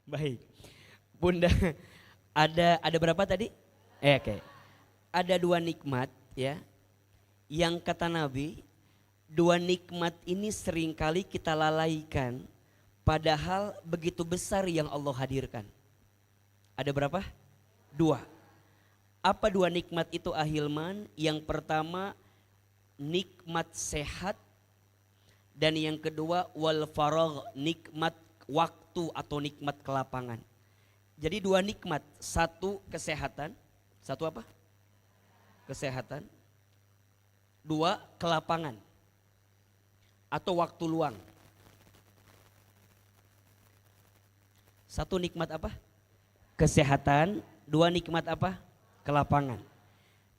Baik. Bunda, ada berapa tadi? Oke. Ada dua nikmat ya. Yang kata Nabi, dua nikmat ini seringkali kita lalaikan. Padahal begitu besar yang Allah hadirkan. Ada berapa? Dua. Apa dua nikmat itu Ahilman? Yang pertama nikmat sehat. Dan yang kedua wal faragh, nikmat waktu atau nikmat kelapangan. Jadi dua nikmat, satu kesehatan, satu apa? Kesehatan. Dua kelapangan atau waktu luang. Satu nikmat apa? Kesehatan, dua nikmat apa? Kelapangan.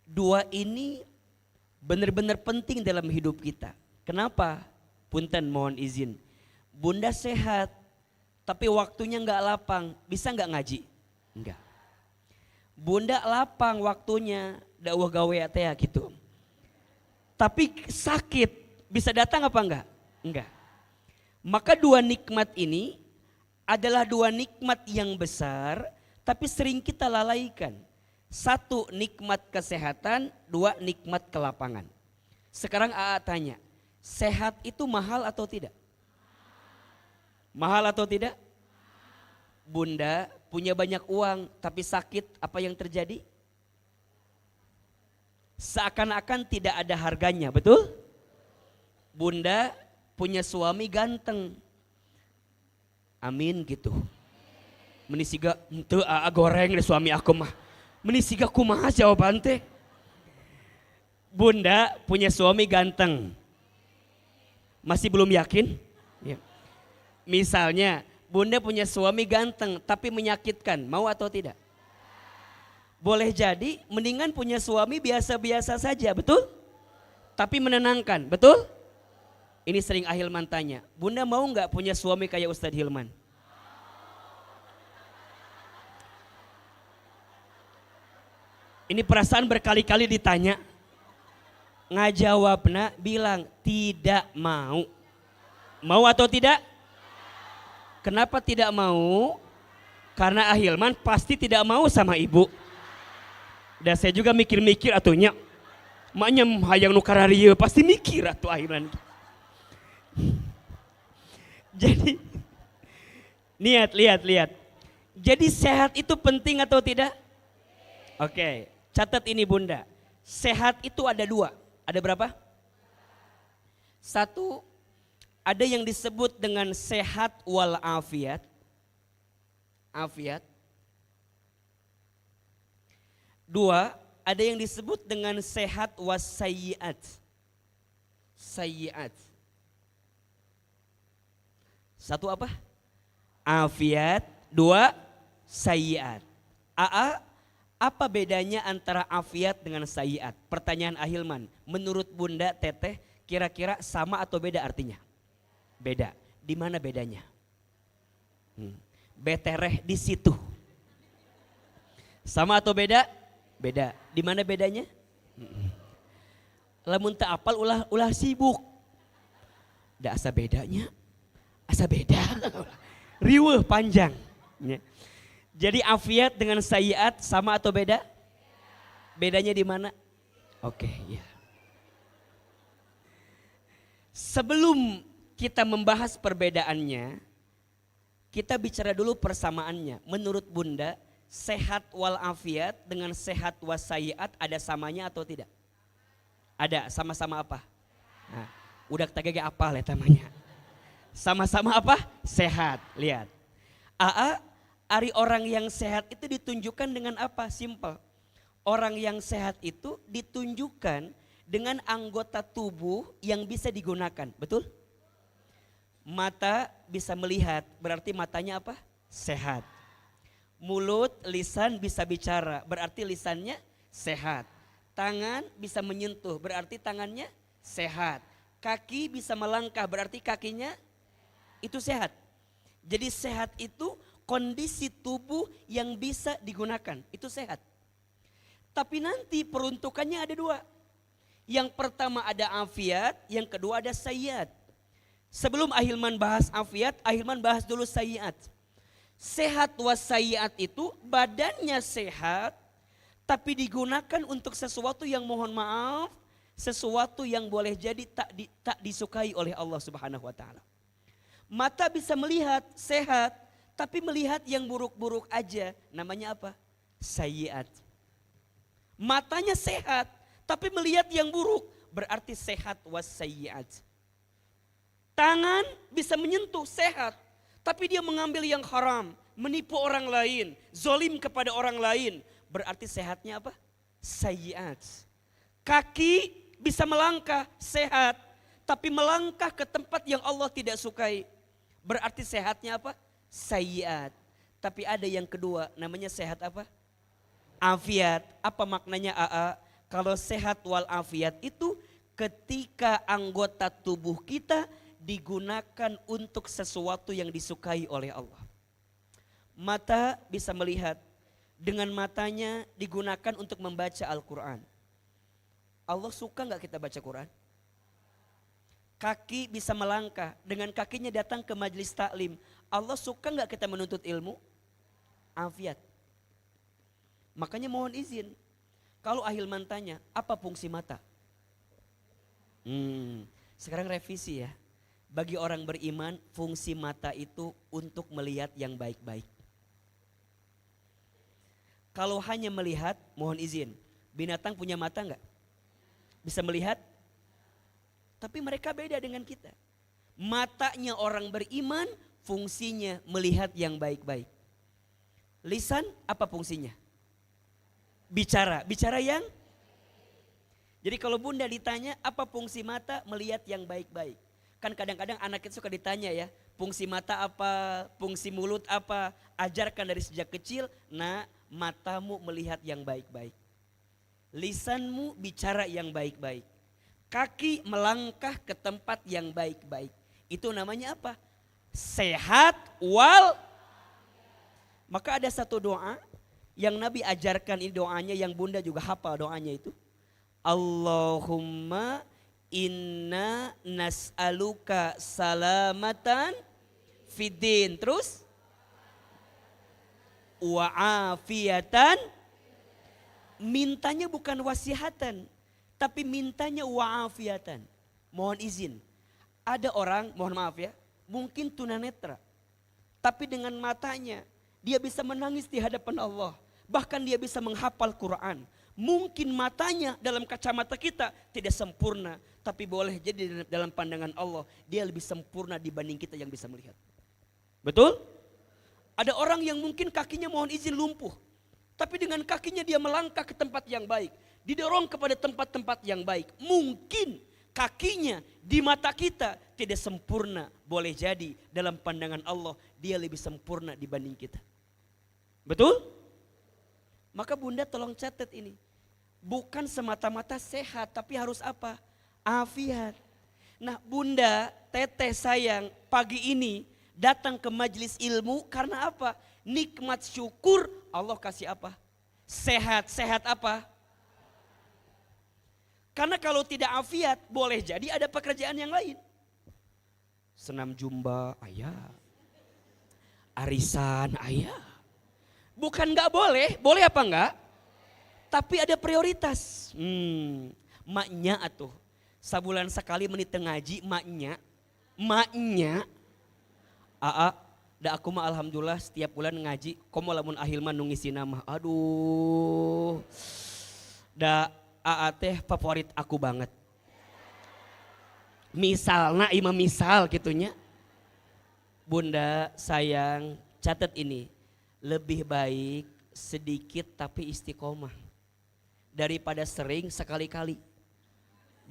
Dua ini benar-benar penting dalam hidup kita. Kenapa? Punten mohon izin. Bunda sehat, tapi waktunya nggak lapang, bisa nggak ngaji? Enggak. Bunda lapang waktunya, dakwah gawe teh gitu. Tapi sakit, bisa datang apa enggak? Enggak. Maka dua nikmat ini adalah dua nikmat yang besar, tapi sering kita lalaikan. Satu nikmat kesehatan, dua nikmat kelapangan. Sekarang AA tanya, sehat itu mahal atau tidak? Mahal atau tidak? Bunda punya banyak uang tapi sakit, apa yang terjadi? Seakan-akan tidak ada harganya, betul? Bunda punya suami ganteng. Amin gitu. Menisiga henteu aa goreng deh suami aku mah. Menisiga kumaha jawaban teh? Bunda punya suami ganteng. Masih belum yakin? Ya. Misalnya Bunda punya suami ganteng tapi menyakitkan, mau atau tidak? Boleh jadi mendingan punya suami biasa-biasa saja, betul? Tapi menenangkan, betul? Ini sering Ahilman tanya, Bunda mau nggak punya suami kayak Ustadz Hilman? Ini perasaan berkali-kali ditanya, ngajawabna bilang tidak mau. Mau atau tidak? Kenapa tidak mau? Karena Ahilman pasti tidak mau sama ibu. Dan saya juga mikir-mikir atunya, maknya hayang nukararieu pasti mikir atuh Ahilman. Jadi lihat. Jadi sehat itu penting atau tidak? Oke, catat ini Bunda. Sehat itu ada dua. Ada berapa? Satu, ada yang disebut dengan sehat wal afiat. Afiat. Dua, ada yang disebut dengan sehat was sayyiat. Sayyiat. Satu apa? Afiat. Dua, sayyiat. AA, apa bedanya antara afiat dengan sayyiat? Pertanyaan Ahilman. Menurut Bunda Teteh, kira-kira sama atau beda artinya? Beda. Di mana bedanya? Betereh di situ. Sama atau beda? Beda. Di mana bedanya? Lamun teu apal ulah sibuk. Da asa bedanya. Asa beda. Riweuh panjang. Jadi afiat dengan sayyiat sama atau beda? Bedanya di mana? Oke, ya. Sebelum kita membahas perbedaannya, kita bicara dulu persamaannya. Menurut Bunda, sehat wal afiat dengan sehat was sayyiat ada samanya atau tidak? Ada, sama-sama apa? Nah, udah tagage apa letamanya? Sama-sama apa? Sehat. Lihat. AA, ari orang yang sehat itu ditunjukkan dengan apa? Simple. Orang yang sehat itu ditunjukkan dengan anggota tubuh yang bisa digunakan. Betul? Mata bisa melihat, berarti matanya apa? Sehat. Mulut, lisan bisa bicara, berarti lisannya sehat. Tangan bisa menyentuh, berarti tangannya sehat. Kaki bisa melangkah, berarti kakinya itu sehat. Jadi sehat itu kondisi tubuh yang bisa digunakan, itu sehat. Tapi nanti peruntukannya ada dua. Yang pertama ada afiat, yang kedua ada sayyiat. Sebelum Ahilman bahas afiat, Ahilman bahas dulu sayyiat. Sehat wassayiat itu badannya sehat, tapi digunakan untuk sesuatu yang mohon maaf, sesuatu yang boleh jadi tak disukai oleh Allah Subhanahu wa taala. Mata bisa melihat sehat, tapi melihat yang buruk-buruk aja, namanya apa? Sayyiat. Matanya sehat, tapi melihat yang buruk, berarti sehat wassayiat. Tangan bisa menyentuh sehat, tapi dia mengambil yang haram, menipu orang lain, zolim kepada orang lain, berarti sehatnya apa? Sayyiat. Kaki bisa melangkah sehat, tapi melangkah ke tempat yang Allah tidak sukai, berarti sehatnya apa? Sayyiat. Tapi ada yang kedua, namanya sehat apa? Afiat. Apa maknanya AA? Kalau sehat wal afiat itu ketika anggota tubuh kita digunakan untuk sesuatu yang disukai oleh Allah. Mata bisa melihat, dengan matanya digunakan untuk membaca Al-Quran. Allah suka gak kita baca Quran? Kaki bisa melangkah, dengan kakinya datang ke majelis taklim. Allah suka gak kita menuntut ilmu? Afiat. Makanya mohon izin, kalau Ahilman tanya, apa fungsi mata? Sekarang revisi ya. Bagi orang beriman, fungsi mata itu untuk melihat yang baik-baik. Kalau hanya melihat, mohon izin, binatang punya mata enggak? Bisa melihat? Tapi mereka beda dengan kita. Matanya orang beriman, fungsinya melihat yang baik-baik. Lisan, apa fungsinya? Bicara yang. Jadi kalau bunda ditanya apa fungsi mata, melihat yang baik-baik. Kan kadang-kadang anak itu suka ditanya ya, fungsi mata apa, fungsi mulut apa. Ajarkan dari sejak kecil, nah matamu melihat yang baik-baik. Lisanmu bicara yang baik-baik. Kaki melangkah ke tempat yang baik-baik. Itu namanya apa? Sehat wal. Maka ada satu doa yang Nabi ajarkan, ini doanya yang bunda juga hafal doanya itu. Allahumma inna nas'aluka salamatan fiddin. Terus wa afiatan. Mintanya bukan wasihatan, tapi mintanya wa afiatan. Mohon izin, ada orang, mohon maaf ya, mungkin tunanetra, tapi dengan matanya dia bisa menangis di hadapan Allah. Bahkan dia bisa menghafal Quran. Mungkin matanya dalam kacamata kita tidak sempurna, tapi boleh jadi dalam pandangan Allah dia lebih sempurna dibanding kita yang bisa melihat. Betul? Ada orang yang mungkin kakinya mohon izin lumpuh, tapi dengan kakinya dia melangkah ke tempat yang baik, didorong kepada tempat-tempat yang baik. Mungkin kakinya di mata kita tidak sempurna, boleh jadi dalam pandangan Allah dia lebih sempurna dibanding kita. Betul? Maka bunda tolong catat ini. Bukan semata-mata sehat, tapi harus apa? Afiat. Nah bunda, teteh sayang, pagi ini datang ke majelis ilmu karena apa? Nikmat syukur Allah kasih apa? Sehat. Sehat apa? Karena kalau tidak afiat, boleh jadi ada pekerjaan yang lain. Senam jumba, ayah. Arisan, ayah. Bukan gak boleh, boleh apa enggak? Tapi ada prioritas. Maknya atuh, sabulan sekali menit ngaji, maknya. Da aku mah alhamdulillah setiap bulan ngaji, komo lamun Ahilman nungisi nama. Aduh. Da teh favorit aku banget. Misalna imam misal gitunya. Bunda sayang, catat ini. Lebih baik sedikit tapi istiqomah daripada sering sekali-kali.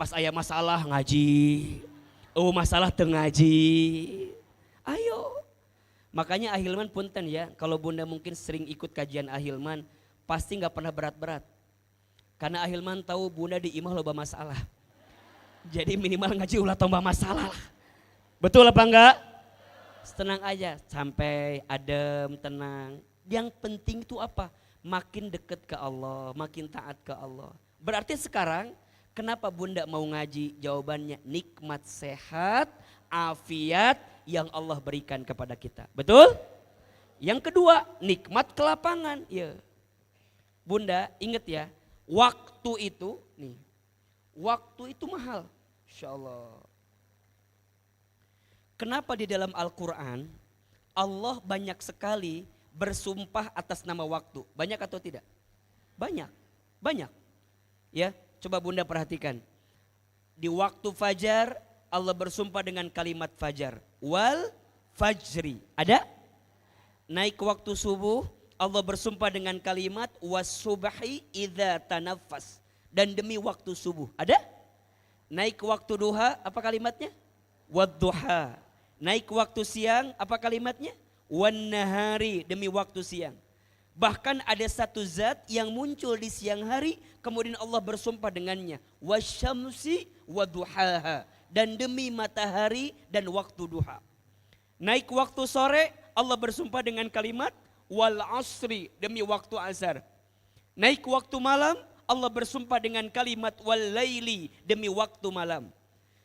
Pas aya masalah ngaji, masalah teu ngaji. Ayo. Makanya Ahilman punten ya, kalau bunda mungkin sering ikut kajian Ahilman, pasti gak pernah berat-berat. Karena Ahilman tahu bunda di imah loba masalah. Jadi minimal ngaji ulah tambah masalah lah. Betul apa enggak? Tenang aja, sampai adem, tenang. Yang penting itu apa? Makin dekat ke Allah, makin taat ke Allah. Berarti sekarang kenapa bunda mau ngaji? Jawabannya nikmat sehat, afiat yang Allah berikan kepada kita. Betul? Yang kedua, nikmat kelapangan. Ya. Bunda, ingat ya, waktu itu nih. Waktu itu mahal. Insya Allah. Kenapa di dalam Al-Quran Allah banyak sekali bersumpah atas nama waktu? Banyak atau tidak? Banyak, banyak. Ya, coba Bunda perhatikan. Di waktu fajar Allah bersumpah dengan kalimat fajar. Wal fajri. Ada? Naik waktu subuh Allah bersumpah dengan kalimat was-subhi idza tanaffas. Dan demi waktu subuh. Ada? Naik waktu duha apa kalimatnya? Wadduha. Naik waktu siang apa kalimatnya? Wan nahari, demi waktu siang. Bahkan ada satu zat yang muncul di siang hari kemudian Allah bersumpah dengannya. Wasyamsi waduhaha, dan demi matahari dan waktu duha. Naik waktu sore Allah bersumpah dengan kalimat wal asri, demi waktu asar. Naik waktu malam Allah bersumpah dengan kalimat wal laili, demi waktu malam.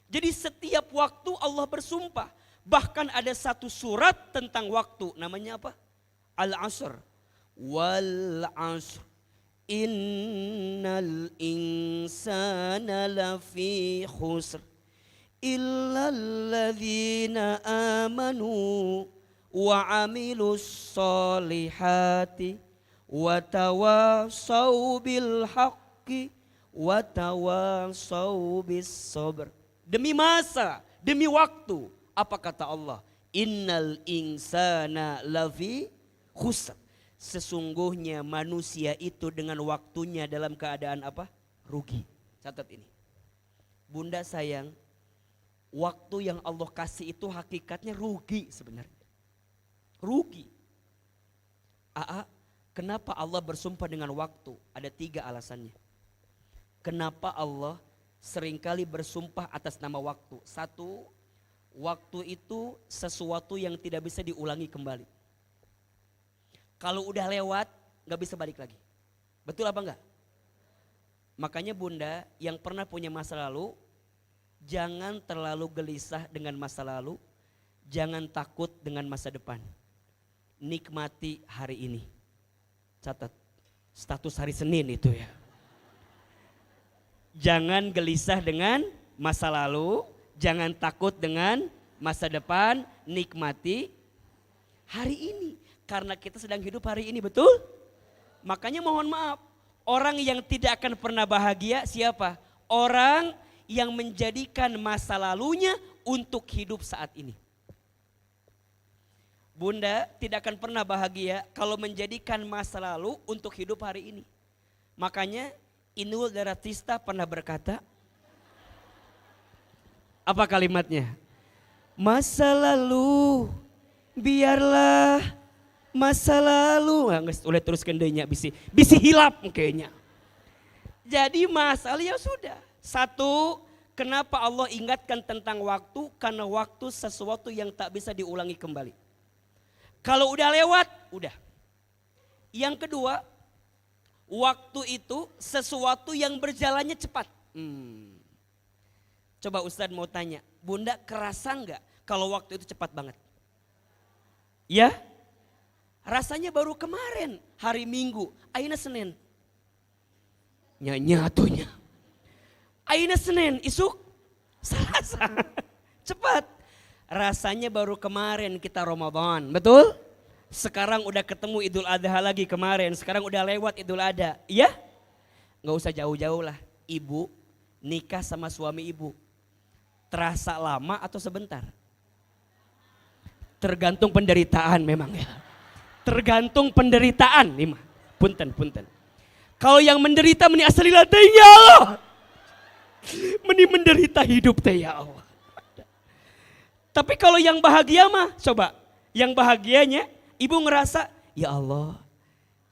Jadi setiap waktu Allah bersumpah. Bahkan ada satu surat tentang waktu, namanya apa? Al-Asr. Wal asr innal insana lafi khusr illalladzina amanu wa amilus solihati wa tawassaw bil haqqi wa tawassaw bis sabr. Demi masa, demi waktu, apa kata Allah? Innal insana lafi khusr. Sesungguhnya manusia itu dengan waktunya dalam keadaan apa? Rugi. Catat ini. Bunda sayang, waktu yang Allah kasih itu hakikatnya rugi sebenarnya. Rugi. Kenapa Allah bersumpah dengan waktu? Ada 3 alasannya. Kenapa Allah seringkali bersumpah atas nama waktu? 1, waktu itu sesuatu yang tidak bisa diulangi kembali. Kalau udah lewat gak bisa balik lagi. Betul apa enggak? Makanya Bunda yang pernah punya masa lalu, jangan terlalu gelisah dengan masa lalu, jangan takut dengan masa depan. Nikmati hari ini. Catat, status hari Senin itu ya. Jangan gelisah dengan masa lalu, jangan takut dengan masa depan, nikmati hari ini. Karena kita sedang hidup hari ini, betul? Makanya mohon maaf, orang yang tidak akan pernah bahagia siapa? Orang yang menjadikan masa lalunya untuk hidup saat ini. Bunda tidak akan pernah bahagia kalau menjadikan masa lalu untuk hidup hari ini. Makanya Inul Daratista pernah berkata, apa kalimatnya? Masa lalu biarlah masa lalu. Oleh terus kendenya bisi hilap kayaknya. Jadi masalah ya sudah. 1, kenapa Allah ingatkan tentang waktu? Karena waktu sesuatu yang tak bisa diulangi kembali. Kalau udah lewat, udah. Yang kedua, waktu itu sesuatu yang berjalannya cepat. Coba Ustadz mau tanya, Bunda kerasa nggak kalau waktu itu cepat banget? Ya? Rasanya baru kemarin, hari Minggu, aina Senin. Nyatunya. Aina Senin, isuk Selasa. Cepat. Rasanya baru kemarin kita Ramadan, betul? Sekarang udah ketemu Idul Adha lagi kemarin, sekarang udah lewat Idul Adha. Iya? Gak usah jauh-jauh lah. Ibu nikah sama suami ibu, terasa lama atau sebentar? Tergantung penderitaan memang ya. Tergantung penderitaan nih mah. Punten. Kalau yang menderita meni asalilah teh ya Allah. Meni menderita hidup teh ya Allah. Tapi kalau yang bahagia mah coba, yang bahagianya ibu ngerasa ya Allah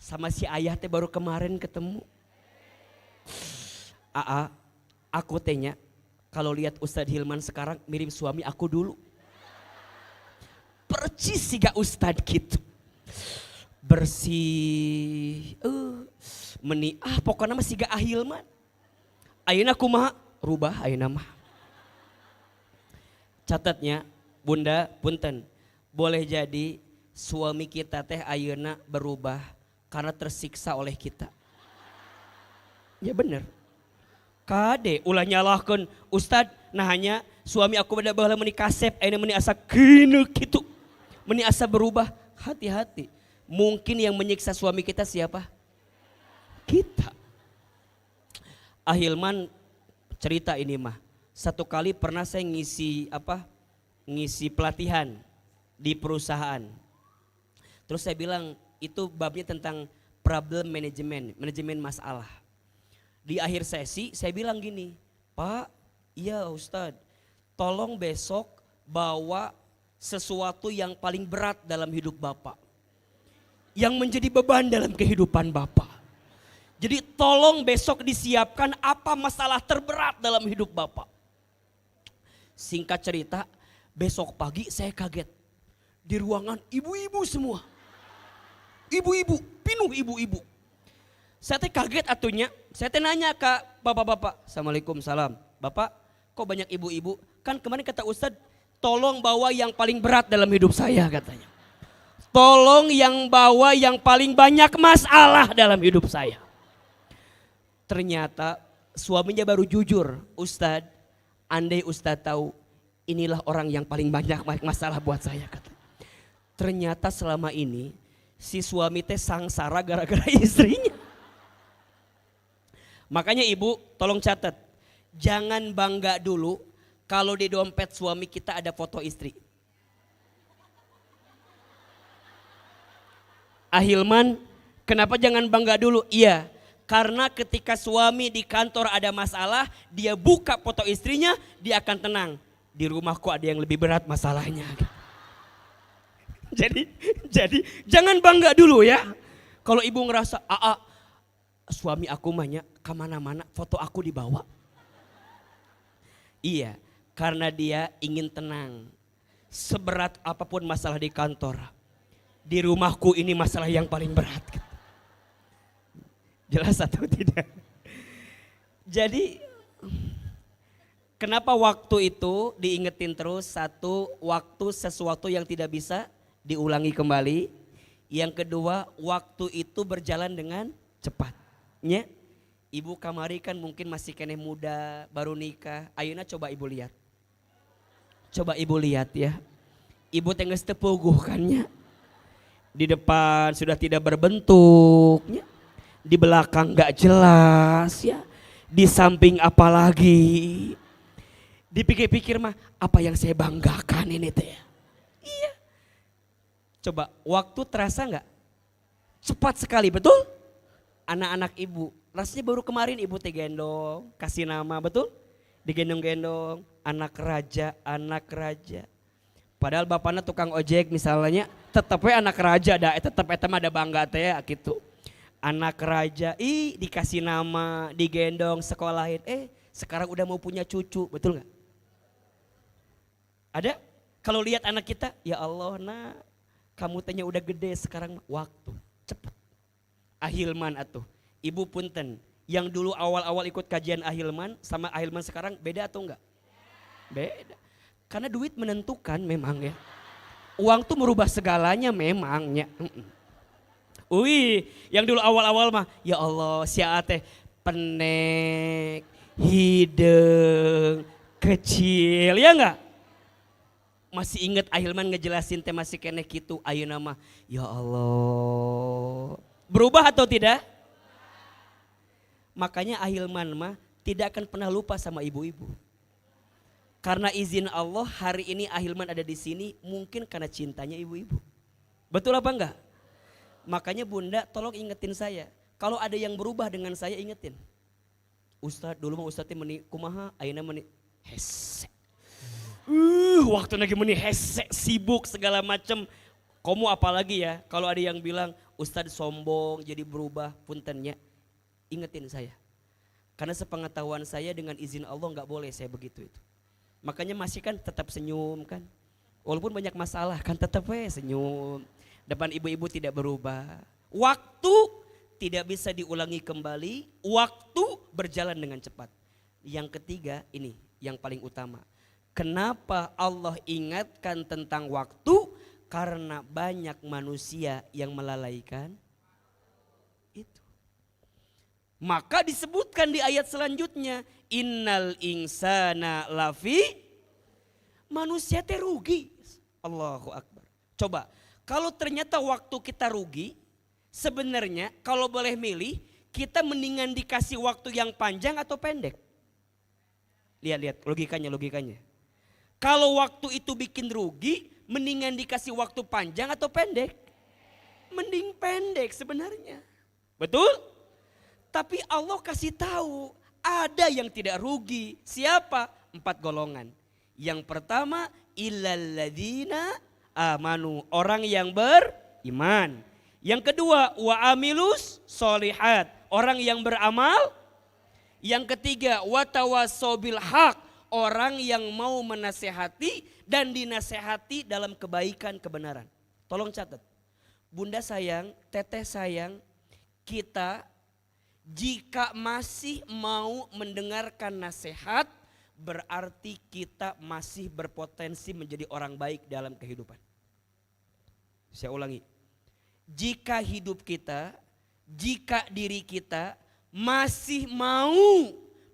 sama si ayah teh baru kemarin ketemu. Aku tehnya kalau lihat Ustadz Hilman sekarang mirip suami aku dulu. Percis siga Ustadz gitu. Bersih, pokoknya mah siga Ahilman. Ayeuna kumaha rubah ayeuna mah. Catatnya Bunda, punten, boleh jadi suami kita teh ayeuna berubah karena tersiksa oleh kita. Ya bener. Kade ulah nyalahkeun Ustad, nah hanya suami aku beda baheula meuni kasep, ayeuna meuni asa kieu kitu. Meuni asa berubah. Hati-hati. Mungkin yang menyiksa suami kita siapa? Kita. Ahilman cerita ini mah. Satu kali pernah saya ngisi pelatihan di perusahaan. Terus saya bilang itu babnya tentang problem management, manajemen masalah. Di akhir sesi saya bilang gini, Pak, iya Ustadz, tolong besok bawa sesuatu yang paling berat dalam hidup Bapak. Yang menjadi beban dalam kehidupan Bapak. Jadi tolong besok disiapkan apa masalah terberat dalam hidup Bapak. Singkat cerita, besok pagi saya kaget. Di ruangan ibu-ibu semua. Ibu-ibu, pinuh ibu-ibu. Saya teh kaget atunya. Saya teh nanya ke bapak-bapak. Assalamualaikum, salam. Bapak, kok banyak ibu-ibu? Kan kemarin kata Ustadz, tolong bawa yang paling berat dalam hidup saya katanya. Tolong yang bawa yang paling banyak masalah dalam hidup saya. Ternyata suaminya baru jujur, Ustadz, andai Ustadz tahu inilah orang yang paling banyak masalah buat saya katanya. Ternyata selama ini si suami teh sangsara gara-gara istrinya. Makanya ibu tolong catat, jangan bangga dulu kalau di dompet suami kita ada foto istri. Ahilman, kenapa jangan bangga dulu? Iya, karena ketika suami di kantor ada masalah, dia buka foto istrinya, dia akan tenang. Di rumahku ada yang lebih berat masalahnya. Jadi jangan bangga dulu ya. Kalau ibu ngerasa, suami aku mahnya kemana-mana foto aku dibawa. Iya, karena dia ingin tenang. Seberat apapun masalah di kantor, di rumahku ini masalah yang paling berat. Jelas atau tidak? Jadi kenapa waktu itu diingetin terus? Satu, waktu sesuatu yang tidak bisa diulangi kembali. Yang kedua, waktu itu berjalan dengan cepat. Ibu kamari kan mungkin masih kene muda, baru nikah. Ayeuna coba ibu lihat. Coba ibu lihat ya. Ibu tengah tepuguh kannya. Di depan sudah tidak berbentuknya. Di belakang gak jelas ya. Di samping apalagi. Dipikir-pikir mah apa yang saya banggakan ini teh. Iya. Coba waktu terasa gak? Cepat sekali, betul? Anak-anak ibu, rasanya baru kemarin ibu teh gendong, kasih nama, betul? Digendong-gendong, anak raja. Padahal bapaknya tukang ojek misalnya, tetapnya anak raja dah, tetap ada bangga teh gitu. Anak raja, dikasih nama, digendong, sekolahin, sekarang udah mau punya cucu, betul nggak? Ada? Kalau lihat anak kita, ya Allah nak, kamu tanya udah gede sekarang waktu cepet. Ahilman atuh, ibu punten, yang dulu awal-awal ikut kajian Ahilman sama Ahilman sekarang beda atau enggak? Beda. Karena duit menentukan memang ya. Uang tuh merubah segalanya memangnya. Yang dulu awal-awal mah ya Allah si teh penek, hidung, kecil ya enggak? Masih inget Ahilman ngejelasin teh masih kene gitu ayeuna mah ya Allah. Berubah atau tidak? Makanya Ahilman mah tidak akan pernah lupa sama ibu-ibu. Karena izin Allah hari ini Ahilman ada di sini mungkin karena cintanya ibu-ibu. Betul apa enggak? Makanya bunda tolong ingetin saya. Kalau ada yang berubah dengan saya ingetin. Ustadz dulu mah Ustadz meni kumaha ayeuna meni hese. Waktu lagi meni hese sibuk segala macam. Kamu apalagi ya kalau ada yang bilang Ustadz sombong jadi berubah puntennya. Ingetin saya. Karena sepengetahuan saya dengan izin Allah gak boleh saya begitu itu. Makanya masih kan tetap senyum kan. Walaupun banyak masalah kan tetap senyum. Depan ibu-ibu tidak berubah. Waktu tidak bisa diulangi kembali. Waktu berjalan dengan cepat. Yang ketiga ini yang paling utama. Kenapa Allah ingatkan tentang waktu? Karena banyak manusia yang melalaikan itu. Maka disebutkan di ayat selanjutnya, innal insana lafi, manusia teh rugi. Allahu Akbar. Coba, kalau ternyata waktu kita rugi, sebenarnya kalau boleh milih, kita mendingan dikasih waktu yang panjang atau pendek? Lihat logikanya. Kalau waktu itu bikin rugi, mendingan dikasih waktu panjang atau pendek? Mending pendek sebenarnya. Betul? Tapi Allah kasih tahu ada yang tidak rugi. Siapa? 4 golongan. Yang pertama, illalladzina amanu, orang yang beriman. Yang kedua, wa amilus solihat, orang yang beramal. Yang ketiga, watawassaw bil haq, orang yang mau menasehati dan dinasehati dalam kebaikan kebenaran. Tolong catat. Bunda sayang, teteh sayang, kita jika masih mau mendengarkan nasihat, berarti kita masih berpotensi menjadi orang baik dalam kehidupan. Saya ulangi. Jika hidup kita, jika diri kita masih mau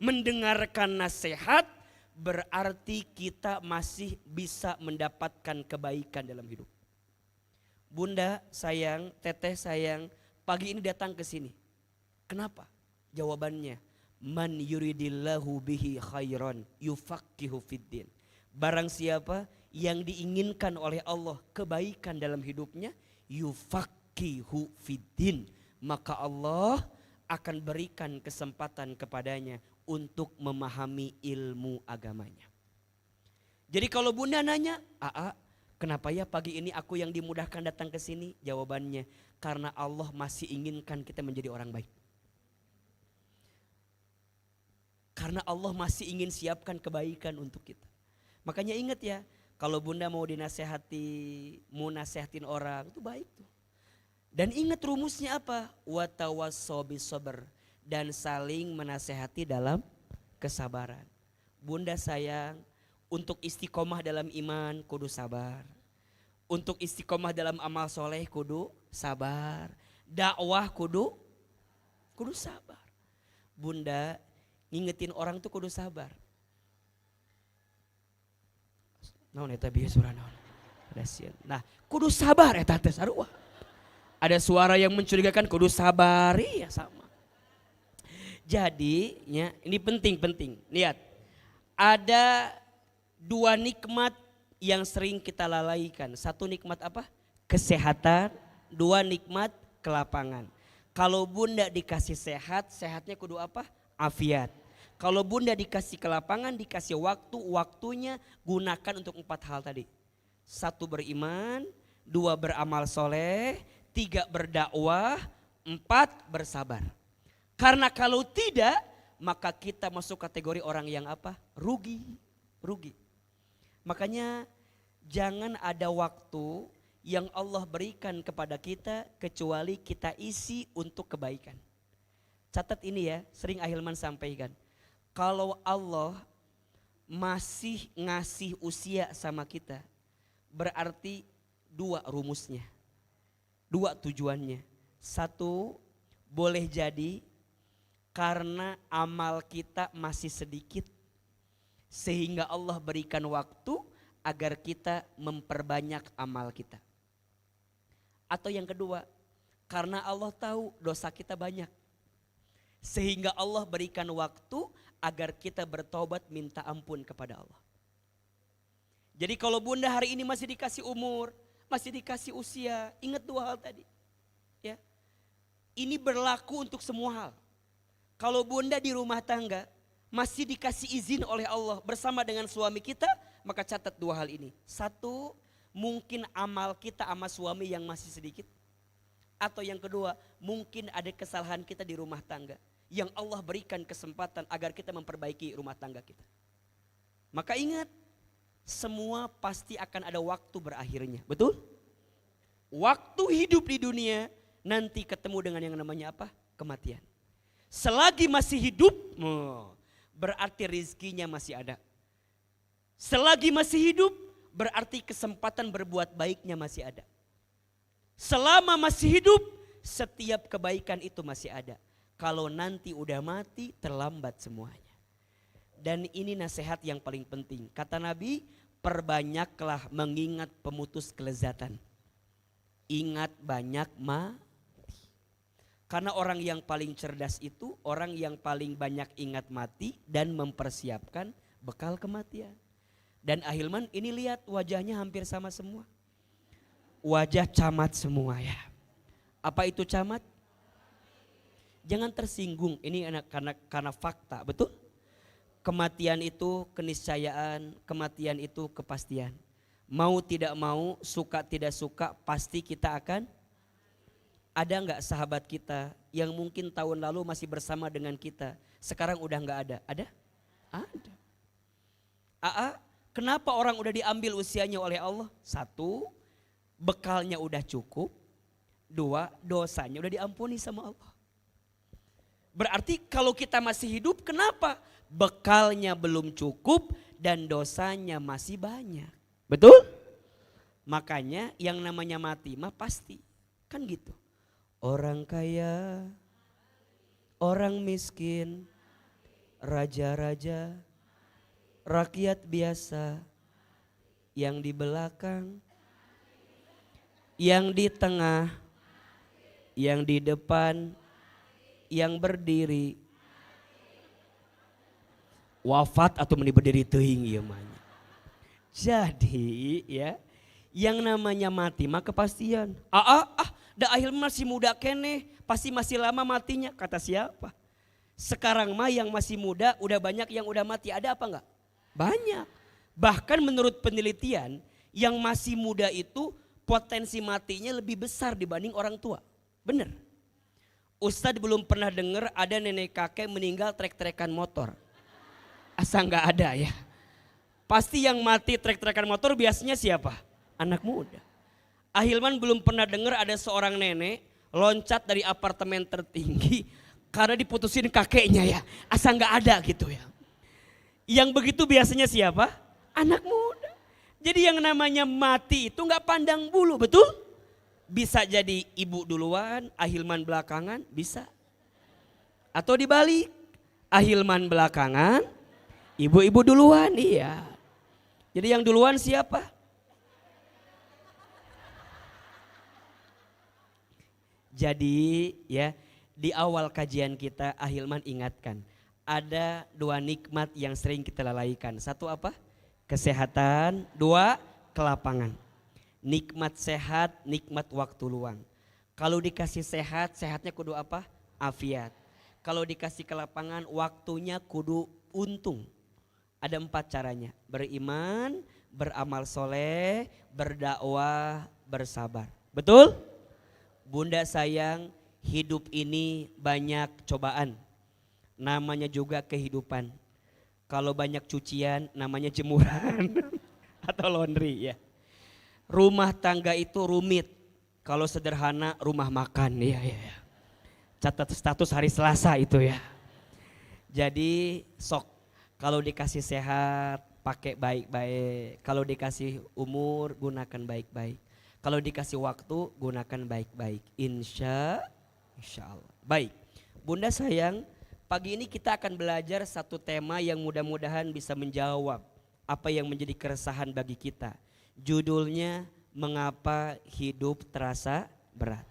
mendengarkan nasihat, berarti kita masih bisa mendapatkan kebaikan dalam hidup. Bunda sayang, teteh sayang, pagi ini datang ke sini. Kenapa? Jawabannya, man yuridillahu bihi khairan yufaqihu fiddin. Barang siapa yang diinginkan oleh Allah kebaikan dalam hidupnya, yufaqihu fiddin, maka Allah akan berikan kesempatan kepadanya untuk memahami ilmu agamanya. Jadi kalau bunda nanya, kenapa ya pagi ini aku yang dimudahkan datang ke sini? Jawabannya, karena Allah masih inginkan kita menjadi orang baik. Karena Allah masih ingin siapkan kebaikan untuk kita. Makanya ingat ya, kalau bunda mau dinasehati, mau nasehatin orang, itu baik tuh. Dan ingat rumusnya apa? Watawassaw bisabr, dan saling menasehati dalam kesabaran. Bunda sayang, untuk istiqomah dalam iman kudu sabar. Untuk istiqomah dalam amal soleh kudu sabar. Dakwah kudu sabar. Bunda ngingetin orang tuh kudu sabar. Naon eta bieu surah naon? Nah, kudu sabar eta teh sarua. Ada suara yang mencurigakan, kudu sabar, iya sama. Jadi ya, ini penting. Lihat, ada 2 nikmat yang sering kita lalaikan. 1 nikmat apa? Kesehatan. 2 nikmat kelapangan. Kalau bunda dikasih sehat, sehatnya kudu apa? Afiat. Kalau bunda dikasih kelapangan, dikasih waktunya gunakan untuk 4 hal tadi. 1 beriman, 2 beramal soleh, 3 berdakwah, 4 bersabar. Karena kalau tidak, maka kita masuk kategori orang yang apa? Rugi. Makanya jangan ada waktu yang Allah berikan kepada kita kecuali kita isi untuk kebaikan. Catat ini ya, sering Ahilman sampaikan. Kalau Allah masih ngasih usia sama kita, berarti 2 rumusnya. 2 tujuannya. 1, boleh jadi karena amal kita masih sedikit, sehingga Allah berikan waktu agar kita memperbanyak amal kita. Atau yang kedua, karena Allah tahu dosa kita banyak, sehingga Allah berikan waktu agar kita bertobat minta ampun kepada Allah. Jadi kalau bunda hari ini masih dikasih umur, masih dikasih usia, ingat 2 hal tadi. Ya. Ini berlaku untuk semua hal. Kalau bunda di rumah tangga masih dikasih izin oleh Allah bersama dengan suami kita, maka catat 2 hal ini. 1, mungkin amal kita sama suami yang masih sedikit. Atau yang kedua, mungkin ada kesalahan kita di rumah tangga yang Allah berikan kesempatan agar kita memperbaiki rumah tangga kita. Maka ingat, semua pasti akan ada waktu berakhirnya. Betul? Waktu hidup di dunia nanti ketemu dengan yang namanya apa? Kematian. Selagi masih hidup, berarti rizkinya masih ada. Selagi masih hidup, berarti kesempatan berbuat baiknya masih ada. Selama masih hidup, setiap kebaikan itu masih ada. Kalau nanti udah mati, terlambat semuanya. Dan ini nasihat yang paling penting. Kata Nabi, perbanyaklah mengingat pemutus kelezatan. Ingat banyak mati. Karena orang yang paling cerdas itu orang yang paling banyak ingat mati dan mempersiapkan bekal kematian. Dan Ahilman ini lihat wajahnya hampir sama semua. Wajah camat semua ya. Apa itu camat? Jangan tersinggung, ini karena fakta, betul? Kematian itu keniscayaan, kematian itu kepastian. Mau tidak mau, suka tidak suka, pasti kita akan. Ada nggak sahabat kita yang mungkin tahun lalu masih bersama dengan kita, sekarang udah nggak ada? Ada? Ada. Kenapa orang udah diambil usianya oleh Allah? Satu, bekalnya udah cukup. Dua, dosanya udah diampuni sama Allah. Berarti kalau kita masih hidup, kenapa? Bekalnya belum cukup dan dosanya masih banyak. Betul? Makanya yang namanya mati mah pasti. Kan gitu. Orang kaya, orang miskin, raja-raja, rakyat biasa, yang di belakang, yang di tengah, yang di depan, yang berdiri, wafat atau meni berdiri teuing ieu mah. Jadi ya, yang namanya mati mah kepastian. Da akhir masih muda kene, pasti masih lama matinya. Kata siapa? Sekarang mah yang masih muda udah banyak yang udah mati. Ada apa enggak? Banyak. Bahkan menurut penelitian, yang masih muda itu potensi matinya lebih besar dibanding orang tua. Bener. Ustadz belum pernah dengar ada nenek kakek meninggal trek-trekan motor. Asa enggak ada ya. Pasti yang mati trek-trekan motor biasanya siapa? Anak muda. Ahilman belum pernah dengar ada seorang nenek loncat dari apartemen tertinggi karena diputusin kakeknya ya. Asa nggak ada gitu ya. Yang begitu biasanya siapa? Anak muda. Jadi yang namanya mati itu nggak pandang bulu, betul? Bisa jadi ibu duluan, Ahilman belakangan, bisa. Atau dibalik, Ahilman belakangan, ibu-ibu duluan, iya. Jadi yang duluan siapa? Jadi ya di awal kajian kita Ahilman ingatkan ada dua nikmat yang sering kita lalaikan. Satu apa? Kesehatan. Dua, kelapangan. Nikmat sehat, nikmat waktu luang. Kalau dikasih sehat, sehatnya kudu apa? Afiat. Kalau dikasih kelapangan, waktunya kudu untung. Ada 4 caranya. Beriman, beramal soleh, berdakwah, bersabar. Betul? Bunda sayang, hidup ini banyak cobaan. Namanya juga kehidupan. Kalau banyak cucian namanya jemuran atau laundry ya. Rumah tangga itu rumit. Kalau sederhana rumah makan ya. Catat status hari Selasa itu ya. Jadi sok kalau dikasih sehat pakai baik-baik. Kalau dikasih umur gunakan baik-baik. Kalau dikasih waktu gunakan baik-baik. Insya Allah. Baik. Bunda sayang, pagi ini kita akan belajar satu tema yang mudah-mudahan bisa menjawab apa yang menjadi keresahan bagi kita. Judulnya, mengapa hidup terasa berat?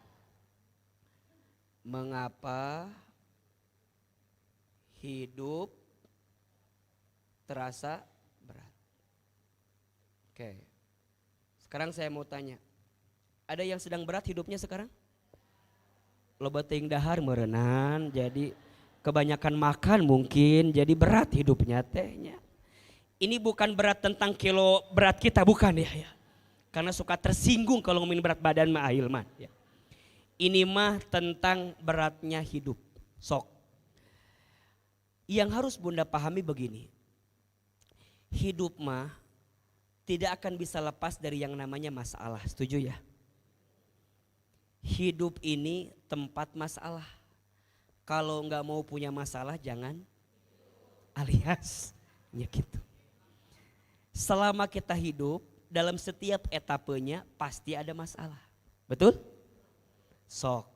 Mengapa hidup terasa berat? Oke. Sekarang saya mau tanya. Ada yang sedang berat hidupnya sekarang? Loba teuing dahar meureunnan, jadi kebanyakan makan mungkin jadi berat hidupnya tehnya. Ini bukan berat tentang kilo berat kita, bukan ya. Karena suka tersinggung kalau ngomongin berat badan mah Ahilman ya. Ini mah tentang beratnya hidup. Sok. Yang harus Bunda pahami begini. Hidup mah tidak akan bisa lepas dari yang namanya masalah. Setuju ya? Hidup ini tempat masalah. Kalau nggak mau punya masalah jangan alias ya gitu. Selama kita hidup dalam setiap etapenya pasti ada masalah. Betul? Sok,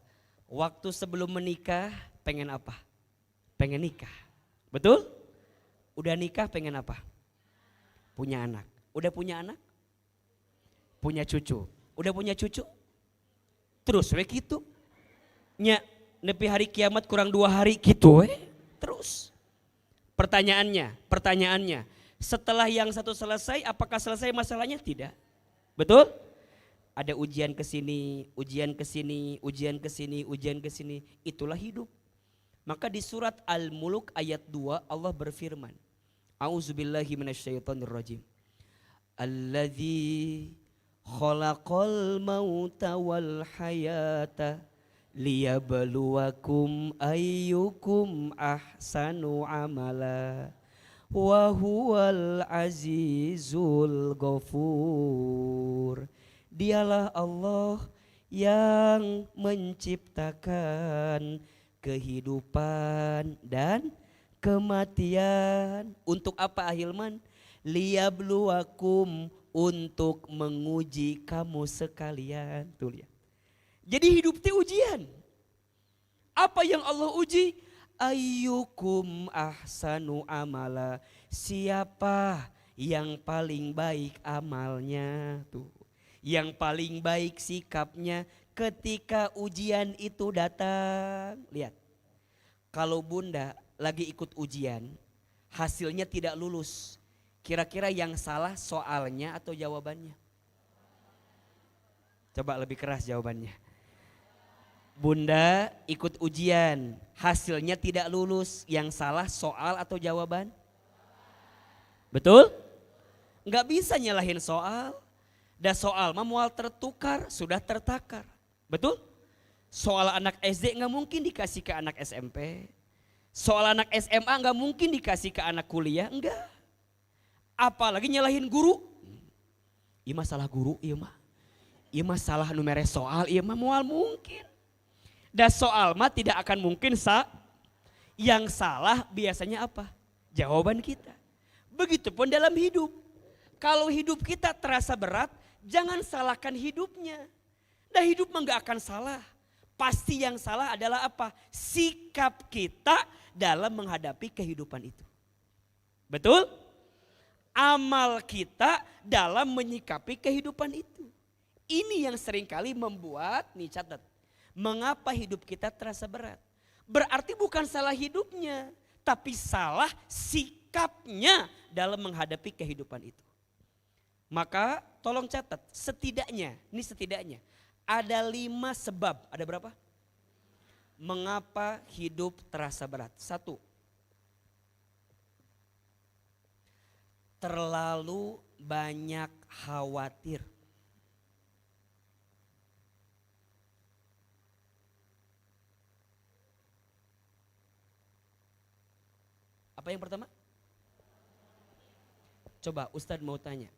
waktu sebelum menikah pengen apa? Pengen nikah. Betul? Udah nikah pengen apa? Punya anak. Udah punya anak? Punya cucu. Udah punya cucu? Terus we gitu. Nya nepi hari kiamat kurang 2 hari gitu we. Terus. Pertanyaannya, setelah yang satu selesai, apakah selesai masalahnya? Tidak. Betul? Ada ujian ke sini, ujian ke sini, ujian ke sini, ujian ke sini. Itulah hidup. Maka di surat Al-Mulk ayat 2 Allah berfirman, A'udzubillahi minasyaitonirrajim. Alladzi khalaqal mauta wal hayata liyabluwakum ayyukum ahsanu amala wa huwal azizul ghafur. Dialah Allah yang menciptakan kehidupan dan kematian. Untuk apa Ahilman? Liyabluwakum, untuk menguji kamu sekalian. Tuh lihat. Jadi hidup itu ujian. Apa yang Allah uji? Ayyukum ahsanu amala. Siapa yang paling baik amalnya? Tuh. Yang paling baik sikapnya ketika ujian itu datang. Lihat. Kalau bunda lagi ikut ujian, hasilnya tidak lulus. Kira-kira yang salah soalnya atau jawabannya? Coba lebih keras jawabannya. Bunda ikut ujian, hasilnya tidak lulus. Yang salah soal atau jawaban? Betul? Nggak bisa nyalahin soal. Dah soal mah mual tertukar, sudah tertakar. Betul? Soal anak SD nggak mungkin dikasih ke anak SMP. Soal anak SMA nggak mungkin dikasih ke anak kuliah, enggak. Apalagi nyalahin guru. Iya mah salah guru, iya mah. Iya mah salah numeres soal, iya mah mual mungkin. Dan soal mah tidak akan mungkin yang salah biasanya apa? Jawaban kita. Begitupun dalam hidup. Kalau hidup kita terasa berat, jangan salahkan hidupnya. Dan hidup mah gak akan salah. Pasti yang salah adalah apa? Sikap kita dalam menghadapi kehidupan itu. Betul? Amal kita dalam menyikapi kehidupan itu. Ini yang seringkali membuat, nih catat, mengapa hidup kita terasa berat. Berarti bukan salah hidupnya, tapi salah sikapnya dalam menghadapi kehidupan itu. Maka tolong catat, setidaknya ada 5 sebab, ada berapa? Mengapa hidup terasa berat. 1. Terlalu banyak khawatir. Apa yang pertama? Coba Ustadz mau tanya,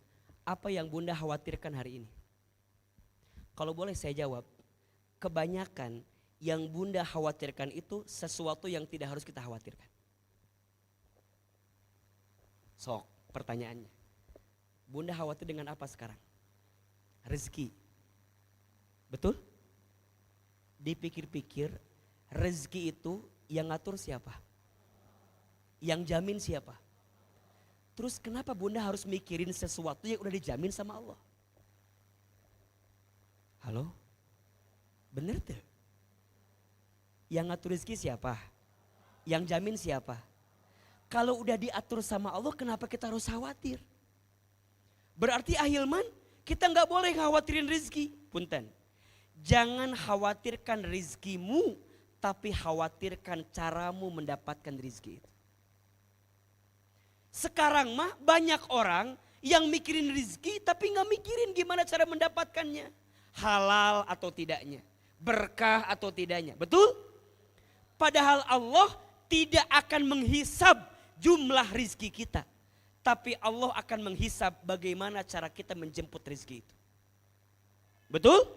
apa yang Bunda khawatirkan hari ini? Kalau boleh saya jawab, kebanyakan yang Bunda khawatirkan itu sesuatu yang tidak harus kita khawatirkan. Sok, pertanyaannya. Bunda khawatir dengan apa sekarang? Rezeki. Betul? Dipikir-pikir, rezeki itu yang ngatur siapa? Yang jamin siapa? Terus kenapa Bunda harus mikirin sesuatu yang udah dijamin sama Allah? Halo? Bener tuh? Yang ngatur rezeki siapa? Yang jamin siapa? Kalau udah diatur sama Allah, kenapa kita harus khawatir? Berarti Ahilman, kita nggak boleh khawatirin rezeki. Punten. Jangan khawatirkan rezekimu, tapi khawatirkan caramu mendapatkan rezeki itu. Sekarang mah banyak orang yang mikirin rezeki tapi nggak mikirin gimana cara mendapatkannya. Halal atau tidaknya, berkah atau tidaknya. Betul? Padahal Allah tidak akan menghisab jumlah rezeki kita. Tapi Allah akan menghisab bagaimana cara kita menjemput rezeki itu. Betul?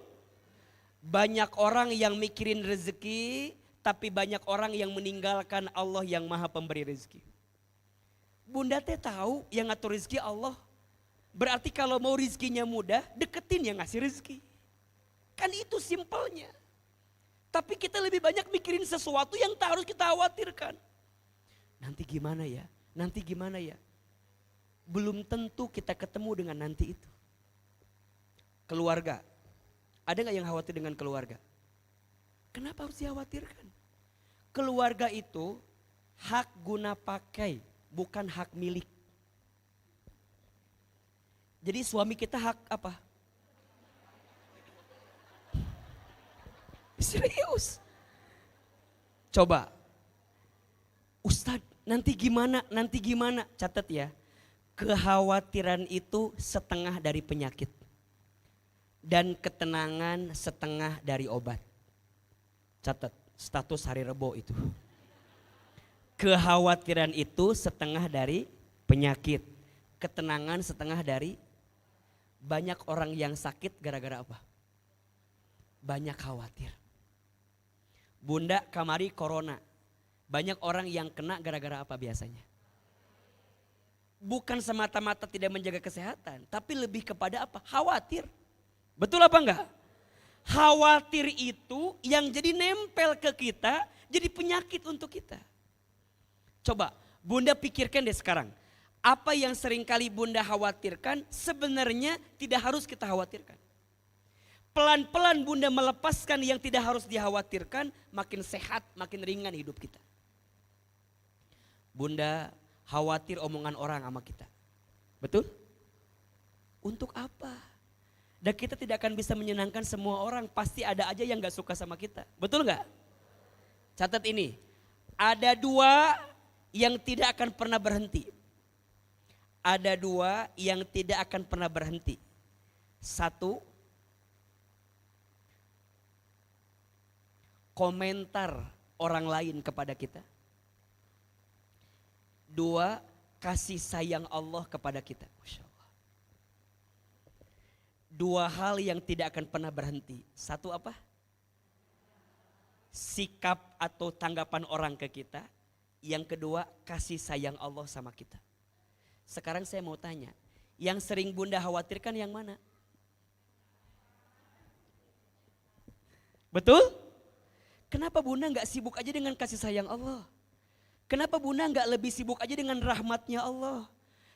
Banyak orang yang mikirin rezeki, tapi banyak orang yang meninggalkan Allah yang maha pemberi rezeki. Bunda teh tahu yang ngatur rezeki Allah. Berarti kalau mau rizkinya mudah, deketin yang ngasih rizki. Kan itu simpelnya. Tapi kita lebih banyak mikirin sesuatu yang tak harus kita khawatirkan. Nanti gimana ya? Nanti gimana ya? Belum tentu kita ketemu dengan nanti itu. Keluarga. Ada gak yang khawatir dengan keluarga? Kenapa harus dikhawatirkan? Keluarga itu hak guna pakai, bukan hak milik. Jadi suami kita hak apa? Serius. Coba. Ustadz, nanti gimana? Nanti gimana? Catat ya. Kekhawatiran itu setengah dari penyakit. Dan ketenangan setengah dari obat. Catat, status hari Rebo itu. Kekhawatiran itu setengah dari penyakit. Ketenangan setengah dari. Banyak orang yang sakit gara-gara apa? Banyak khawatir. Bunda kamari corona. Banyak orang yang kena gara-gara apa biasanya? Bukan semata-mata tidak menjaga kesehatan. Tapi lebih kepada apa? Khawatir. Betul apa enggak? Khawatir itu yang jadi nempel ke kita. Jadi penyakit untuk kita. Coba Bunda pikirkan deh sekarang. Apa yang seringkali Bunda khawatirkan sebenarnya tidak harus kita khawatirkan. Pelan-pelan Bunda melepaskan yang tidak harus dikhawatirkan, makin sehat, makin ringan hidup kita. Bunda khawatir omongan orang sama kita. Betul? Untuk apa? Dan kita tidak akan bisa menyenangkan semua orang, pasti ada aja yang gak suka sama kita. Betul gak? Catat ini, ada dua yang tidak akan pernah berhenti. Ada dua yang tidak akan pernah berhenti. Satu, komentar orang lain kepada kita. Dua, kasih sayang Allah kepada kita. Masya Allah. Dua hal yang tidak akan pernah berhenti. Satu apa? Sikap atau tanggapan orang ke kita. Yang kedua, kasih sayang Allah sama kita. Sekarang saya mau tanya, yang sering Bunda khawatirkan yang mana? Betul? Kenapa Bunda gak sibuk aja dengan kasih sayang Allah? Kenapa Bunda gak lebih sibuk aja dengan rahmatnya Allah?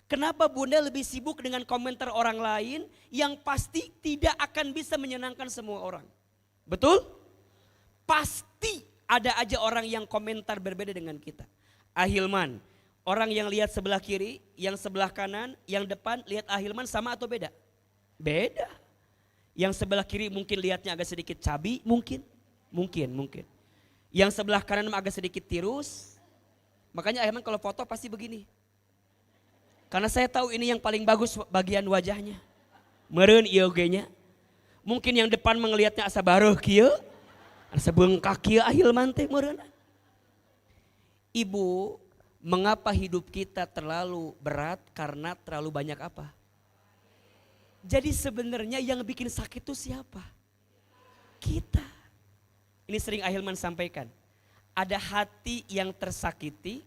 Kenapa Bunda lebih sibuk dengan komentar orang lain yang pasti tidak akan bisa menyenangkan semua orang? Betul? Pasti ada aja orang yang komentar berbeda dengan kita. Ahilman, orang yang lihat sebelah kiri, yang sebelah kanan, yang depan lihat Ahilman sama atau beda? Beda. Yang sebelah kiri mungkin lihatnya agak sedikit cabi, mungkin. Yang sebelah kanan agak sedikit tirus. Makanya Ahilman kalau foto pasti begini. Karena saya tahu ini yang paling bagus bagian wajahnya. Meureun ieu ge nya. Mungkin yang depan melihatnya asa bareuh kieu. Asa bengkak kieu Ahilman teh meureun. Ibu, mengapa hidup kita terlalu berat? Karena terlalu banyak apa? Jadi sebenarnya yang bikin sakit itu siapa? Kita. Ini sering Ahilman sampaikan. Ada hati yang tersakiti,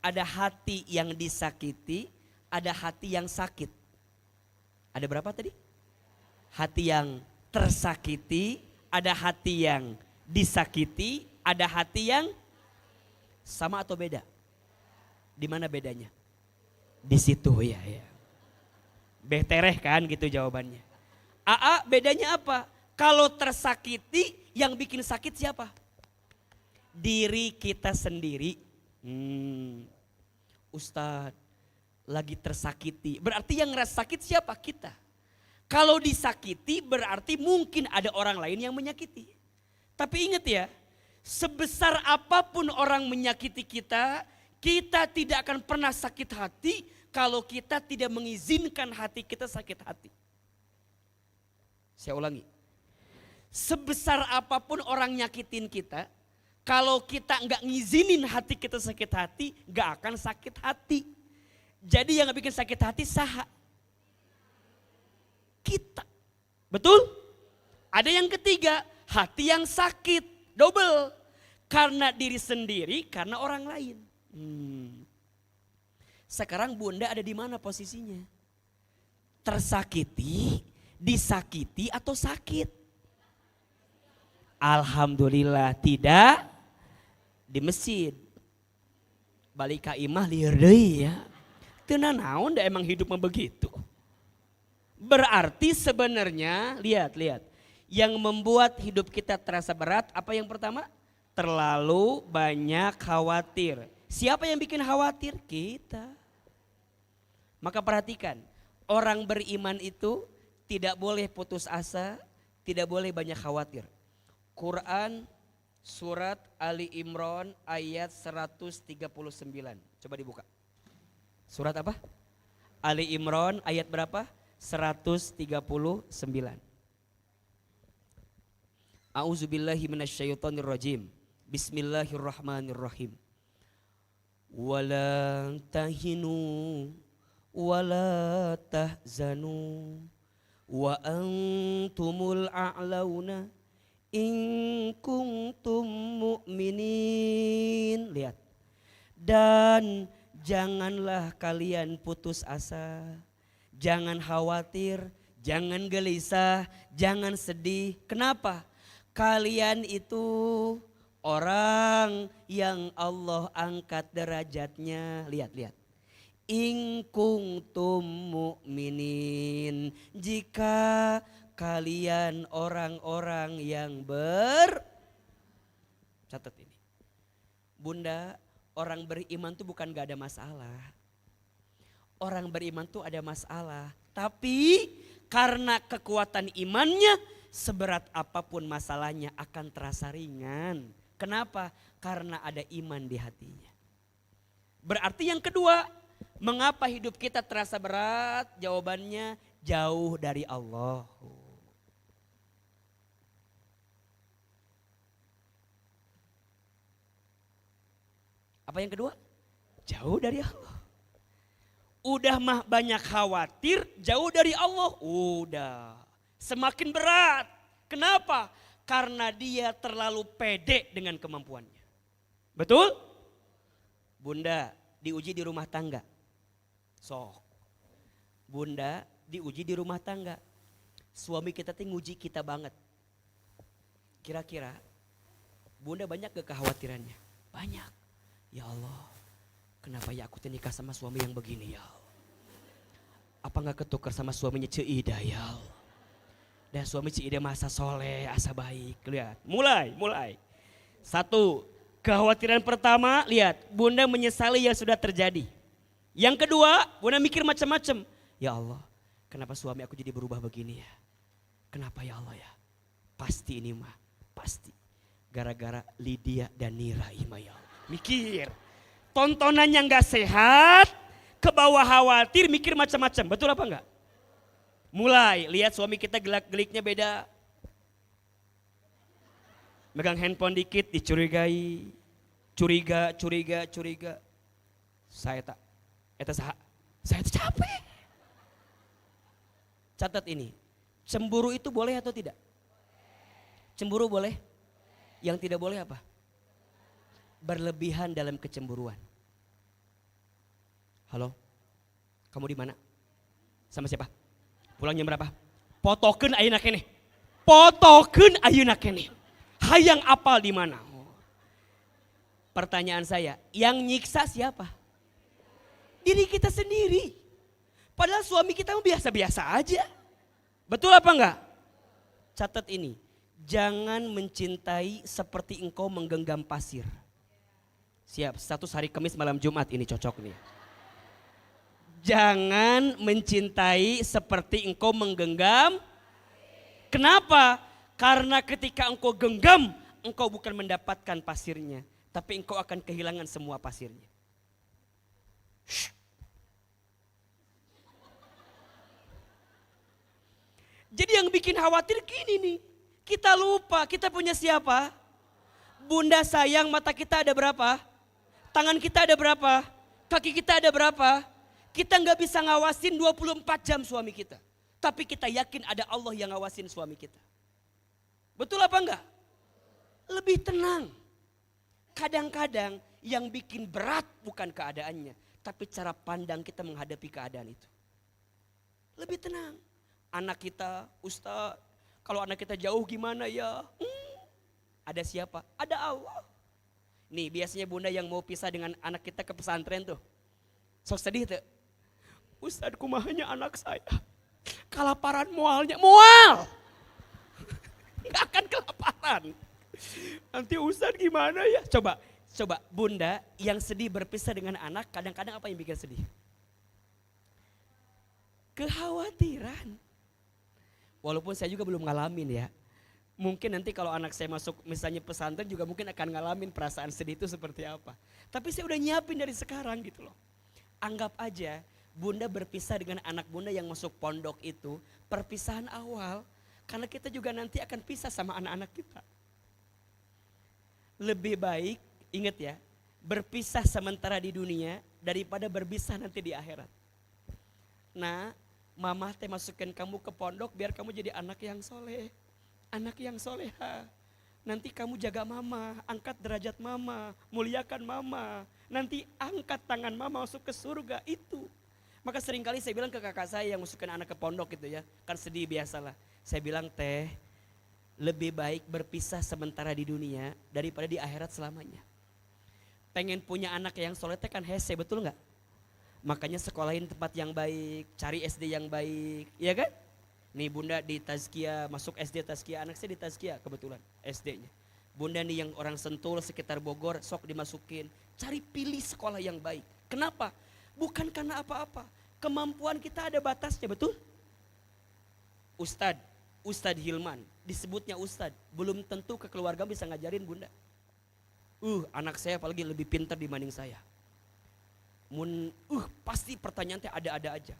ada hati yang disakiti, ada hati yang sakit. Ada berapa tadi? Hati yang tersakiti, ada hati yang disakiti, ada hati yang sama atau beda? Di mana bedanya? Di situ ya. Betereh kan gitu jawabannya. Aa, bedanya apa? Kalau tersakiti yang bikin sakit siapa? Diri kita sendiri. Ustadz lagi tersakiti. Berarti yang ngerasa sakit siapa? Kita. Kalau disakiti berarti mungkin ada orang lain yang menyakiti. Tapi ingat ya, sebesar apapun orang menyakiti kita, kita tidak akan pernah sakit hati kalau kita tidak mengizinkan hati kita sakit hati. Saya ulangi. Sebesar apapun orang nyakitin kita, kalau kita nggak ngizinin hati kita sakit hati, nggak akan sakit hati. Jadi yang bikin sakit hati saha? Kita. Betul? Ada yang ketiga, hati yang sakit, double. Karena diri sendiri, karena orang lain. Sekarang Bunda ada di mana posisinya? Tersakiti, disakiti atau sakit? Alhamdulillah tidak di masjid. Balik ka imah lieur deui ya. Teu naon da emang hidup mah begitu. Berarti sebenarnya lihat yang membuat hidup kita terasa berat apa yang pertama? Terlalu banyak khawatir. Siapa yang bikin khawatir? Kita. Maka perhatikan, orang beriman itu tidak boleh putus asa, tidak boleh banyak khawatir. Quran surat Ali Imran ayat 139. Coba dibuka. Surat apa? Ali Imran ayat berapa? 139. A'udzubillahi minasyaitonirrajim. Bismillahirrahmanirrahim. Wala tahinu wala tahzanu wa antumul a'launa in kuntum mu'minin. Lihat. Dan janganlah kalian putus asa, jangan khawatir, jangan gelisah, jangan sedih. Kenapa? Kalian itu orang yang Allah angkat derajatnya. Lihat. In kuntum mu'minin. Jika kalian orang-orang yang catat ini. Bunda, orang beriman tuh bukan gak ada masalah. Orang beriman tuh ada masalah. Tapi karena kekuatan imannya, seberat apapun masalahnya akan terasa ringan. Kenapa? Karena ada iman di hatinya. Berarti yang kedua, mengapa hidup kita terasa berat? Jawabannya jauh dari Allah. Apa yang kedua? Jauh dari Allah. Udah mah banyak khawatir, jauh dari Allah. Udah. Semakin berat. Kenapa? Karena dia terlalu pede dengan kemampuannya. Betul? Bunda diuji di rumah tangga. Sok. Bunda diuji di rumah tangga. Suami kita tuh nguji kita banget. Kira-kira Bunda banyak gak kekhawatirannya? Banyak. Ya Allah, kenapa ya aku nikah sama suami yang begini ya Allah? Apa gak ketukar sama suaminya Cida ya Allah? Dan suami Cida masa soleh, asa baik. Lihat, mulai. Satu, kekhawatiran pertama, lihat, Bunda menyesali yang sudah terjadi. Yang kedua, Bunda mikir macam-macam. Ya Allah, kenapa suami aku jadi berubah begini ya? Kenapa ya Allah ya? Pasti ini mah, pasti. Gara-gara Lydia dan Nira ima ya Allah. Mikir, tontonannya gak sehat, ke bawah khawatir, mikir macam-macam. Betul apa enggak? Mulai, lihat suami kita gelak-geliknya beda. Megang handphone dikit dicurigai. Curiga. Saya capek. Catat ini, cemburu itu boleh atau tidak? Cemburu boleh? Yang tidak boleh apa? Berlebihan dalam kecemburuan. Halo, kamu di mana? Sama siapa? Pulang jam berapa? Potokeun ayeuna keneh. Hayang apal di mana? Pertanyaan saya, yang nyiksa siapa? Diri kita sendiri. Padahal suami kita biasa-biasa aja. Betul apa enggak? Catat ini, jangan mencintai seperti engkau menggenggam pasir. Siap, status hari Kamis malam Jumat ini cocok nih. Jangan mencintai seperti engkau menggenggam. Kenapa? Karena ketika engkau genggam, engkau bukan mendapatkan pasirnya. Tapi engkau akan kehilangan semua pasirnya. Jadi yang bikin khawatir gini nih. Kita lupa, kita punya siapa? Bunda sayang, mata kita ada berapa? Tangan kita ada berapa? Kaki kita ada berapa? Kita gak bisa ngawasin 24 jam suami kita. Tapi kita yakin ada Allah yang ngawasin suami kita. Betul apa enggak? Lebih tenang. Kadang-kadang yang bikin berat bukan keadaannya. Tapi cara pandang kita menghadapi keadaan itu. Lebih tenang. Anak kita, Ustaz, kalau anak kita jauh gimana ya? Ada siapa? Ada Allah. Nih biasanya bunda yang mau pisah dengan anak kita ke pesantren tuh. Sok sedih tuh. Ustaz kumahanya anak saya. Kelaparan mualnya. Mual! Gak akan kelaparan. Nanti Ustaz gimana ya? Coba bunda yang sedih berpisah dengan anak kadang-kadang apa yang bikin sedih? Kekhawatiran. Walaupun saya juga belum ngalamin ya. Mungkin nanti kalau anak saya masuk misalnya pesantren juga mungkin akan ngalamin perasaan sedih itu seperti apa. Tapi saya udah nyiapin dari sekarang gitu loh. Anggap aja bunda berpisah dengan anak bunda yang masuk pondok itu perpisahan awal. Karena kita juga nanti akan pisah sama anak-anak kita. Lebih baik, ingat ya, berpisah sementara di dunia daripada berpisah nanti di akhirat. Nah, mama teh masukin kamu ke pondok biar kamu jadi anak yang soleh. Anak yang soleha. Nanti kamu jaga mama, angkat derajat mama, muliakan mama. Nanti angkat tangan mama masuk ke surga itu. Maka seringkali saya bilang ke kakak saya yang masukin anak ke pondok gitu ya. Kan sedih biasalah. Saya bilang teh lebih baik berpisah sementara di dunia daripada di akhirat selamanya. Pengen punya anak yang soleh teh kan hese, betul gak? Makanya sekolahin tempat yang baik, cari SD yang baik, ya kan? Nih bunda di Tazkiyah, masuk SD Tazkiyah, anak saya di Tazkiyah kebetulan SD-nya. Bunda nih yang orang Sentul sekitar Bogor, sok dimasukin. Cari pilih sekolah yang baik. Kenapa? Bukan karena apa-apa. Kemampuan kita ada batasnya, betul? Ustadz Hilman, disebutnya Ustadz. Belum tentu ke keluarga bisa ngajarin bunda. Anak saya apalagi lebih pintar dibanding saya. Pasti pertanyaannya ada-ada aja.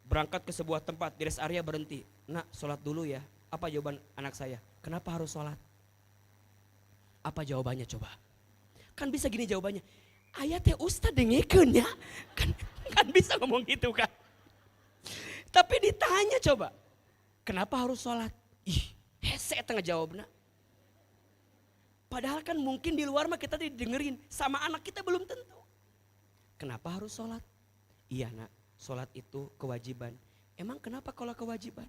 Berangkat ke sebuah tempat, di rest area berhenti. Nak, sholat dulu ya. Apa jawaban anak saya? Kenapa harus sholat? Apa jawabannya coba? Kan bisa gini jawabannya. Ayatnya Ustadz dengekeun ya. Kan bisa ngomong gitu kan. Tapi ditanya coba. Kenapa harus sholat? Hese tengah jawabnya. Padahal kan mungkin di luar mah kita didengerin. Sama anak kita belum tentu. Kenapa harus sholat? Iya nak. Sholat itu kewajiban. Emang kenapa kalau kewajiban?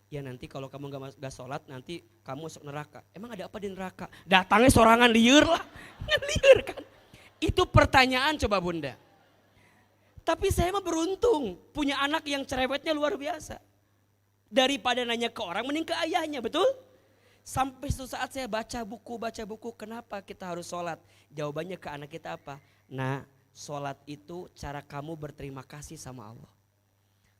Ya nanti kalau kamu gak sholat nanti kamu masuk neraka. Emang ada apa di neraka? Datangnya sorangan liur lah. Liur kan. Itu pertanyaan coba bunda. Tapi saya mah beruntung punya anak yang cerewetnya luar biasa. Daripada nanya ke orang mending ke ayahnya, betul? Sampai suatu saat saya baca buku kenapa kita harus sholat. Jawabannya ke anak kita apa? Nah, sholat itu cara kamu berterima kasih sama Allah.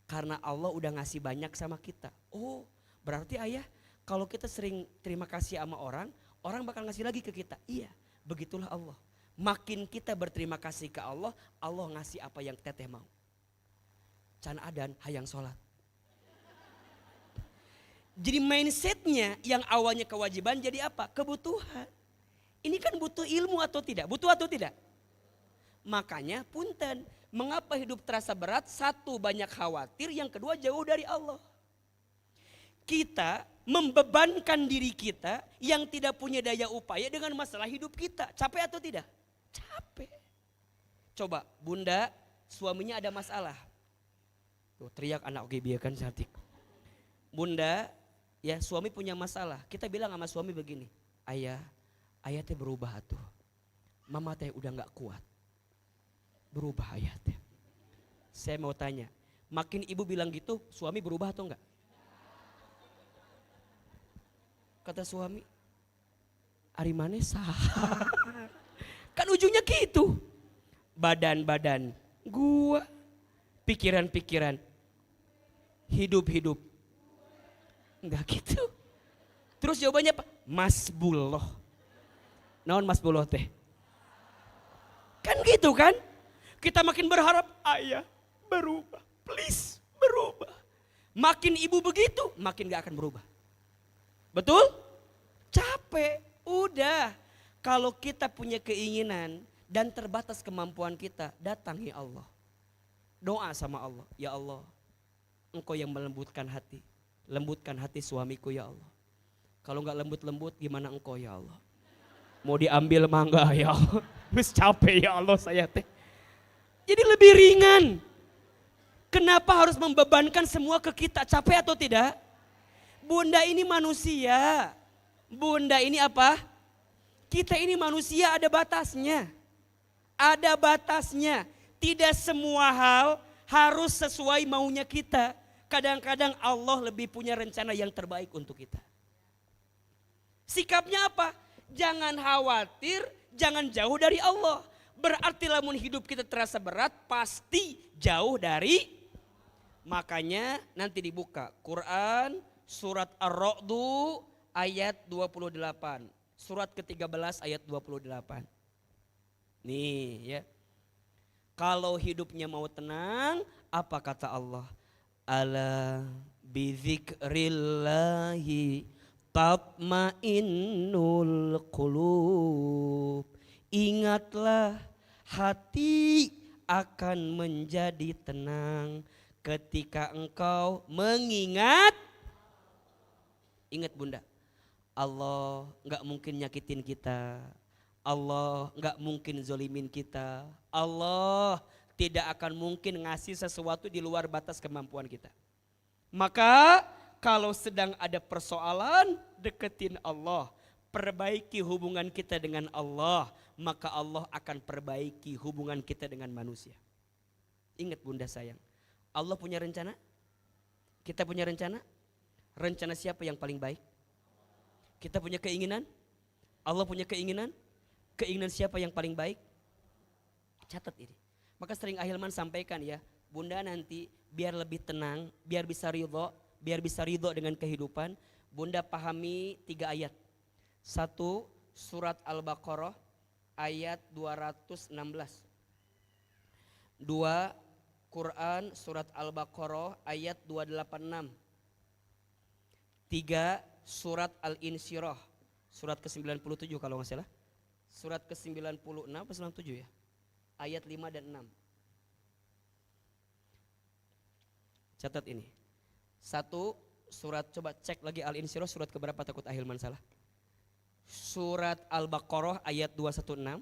Karena Allah udah ngasih banyak sama kita. Oh berarti ayah kalau kita sering terima kasih sama orang bakal ngasih lagi ke kita. Iya begitulah Allah. Makin kita berterima kasih ke Allah, Allah ngasih apa yang teteh mau. Can adan hayang sholat. Jadi mindsetnya yang awalnya kewajiban jadi apa? Kebutuhan. Ini kan butuh ilmu atau tidak? Butuh atau tidak? Makanya punten, mengapa hidup terasa berat? Satu, banyak khawatir, yang kedua jauh dari Allah. Kita membebankan diri kita yang tidak punya daya upaya dengan masalah hidup kita. Capek atau tidak? Capek. Coba bunda suaminya ada masalah. Tuh teriak anak oke biarkan cantik. Bunda ya suami punya masalah. Kita bilang sama suami begini. Ayah teh berubah tuh. Mama teh udah gak kuat. Berubah ayatnya. Saya mau tanya, makin ibu bilang gitu, suami berubah atau enggak? Kata suami, ari maneh saha. Kan ujungnya gitu. Badan-badan gua, pikiran-pikiran, hidup-hidup. Enggak gitu. Terus jawabannya apa? Masbullah. Naon masbullah teh? Kan gitu kan? Kita makin berharap ayah berubah, please berubah. Makin ibu begitu, makin gak akan berubah. Betul? Capek, udah. Kalau kita punya keinginan dan terbatas kemampuan kita, datangi Allah. Doa sama Allah, ya Allah, Engkau yang melembutkan hati. Lembutkan hati suamiku ya Allah. Kalau gak lembut-lembut gimana Engkau ya Allah. Mau diambil mangga ya Allah. Wis capek ya Allah saya teh. Jadi lebih ringan. Kenapa harus membebankan semua ke kita? Capek atau tidak? Bunda ini manusia. Bunda ini apa? Kita ini manusia, ada batasnya. Ada batasnya. Tidak semua hal harus sesuai maunya kita. Kadang-kadang Allah lebih punya rencana yang terbaik untuk kita. Sikapnya apa? Jangan khawatir, jangan jauh dari Allah. Berarti lamun hidup kita terasa berat, pasti jauh dari. Makanya nanti dibuka Quran surat Ar-Ra'du ayat 28. Surat ke-13 ayat 28. Nih ya. Kalau hidupnya mau tenang, apa kata Allah? Ala bizikrillahi tatmainnul qulub. Ingatlah, hati akan menjadi tenang ketika engkau mengingat. Ingat bunda, Allah gak mungkin nyakitin kita. Allah gak mungkin zolimin kita. Allah tidak akan mungkin ngasih sesuatu di luar batas kemampuan kita. Maka kalau sedang ada persoalan, deketin Allah. Perbaiki hubungan kita dengan Allah, maka Allah akan perbaiki hubungan kita dengan manusia. Ingat bunda sayang, Allah punya rencana, kita punya rencana. Rencana siapa yang paling baik? Kita punya keinginan, Allah punya keinginan. Keinginan siapa yang paling baik? Catat ini. Maka sering Ahilman sampaikan ya, bunda nanti biar lebih tenang, biar bisa ridho dengan kehidupan, bunda pahami 3 ayat. 1 surat Al-Baqarah ayat 216. 2 Quran surat Al-Baqarah ayat 286. 3 surat Al-Insyirah surat ke-97 kalau nggak salah. Surat ke-96 atau 97 ya. Ayat 5 dan 6. Catat ini. 1 surat, coba cek lagi Al-Insyirah surat keberapa, takut Ahilman salah. Surat Al-Baqarah ayat 216.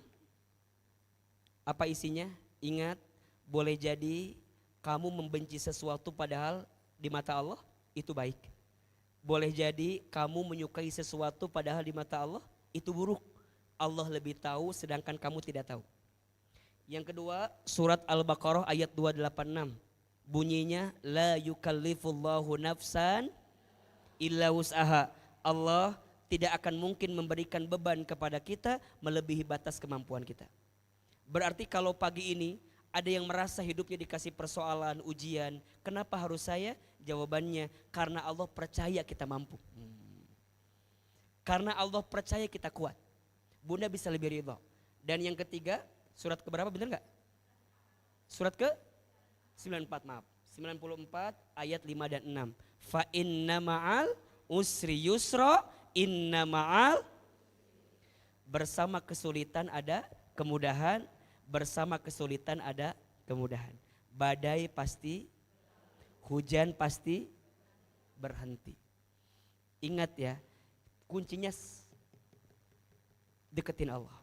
Apa isinya? Ingat, boleh jadi kamu membenci sesuatu padahal di mata Allah itu baik. Boleh jadi kamu menyukai sesuatu padahal di mata Allah itu buruk. Allah lebih tahu sedangkan kamu tidak tahu. Yang kedua, surat Al-Baqarah ayat 286. Bunyinya la yukallifullahu nafsan illa wus'aha. Allah tidak akan mungkin memberikan beban kepada kita melebihi batas kemampuan kita. Berarti kalau pagi ini ada yang merasa hidupnya dikasih persoalan, ujian, kenapa harus saya? Jawabannya karena Allah percaya kita mampu. Karena Allah percaya kita kuat. Bunda bisa lebih ridho. Dan yang ketiga, surat keberapa benar gak? Surat ke 94 maaf. 94 ayat 5 dan 6. Fa inna ma'al usri yusra, inna ma'al. Bersama kesulitan ada kemudahan, bersama kesulitan ada kemudahan. Badai pasti, hujan pasti berhenti. Ingat ya, kuncinya deketin Allah.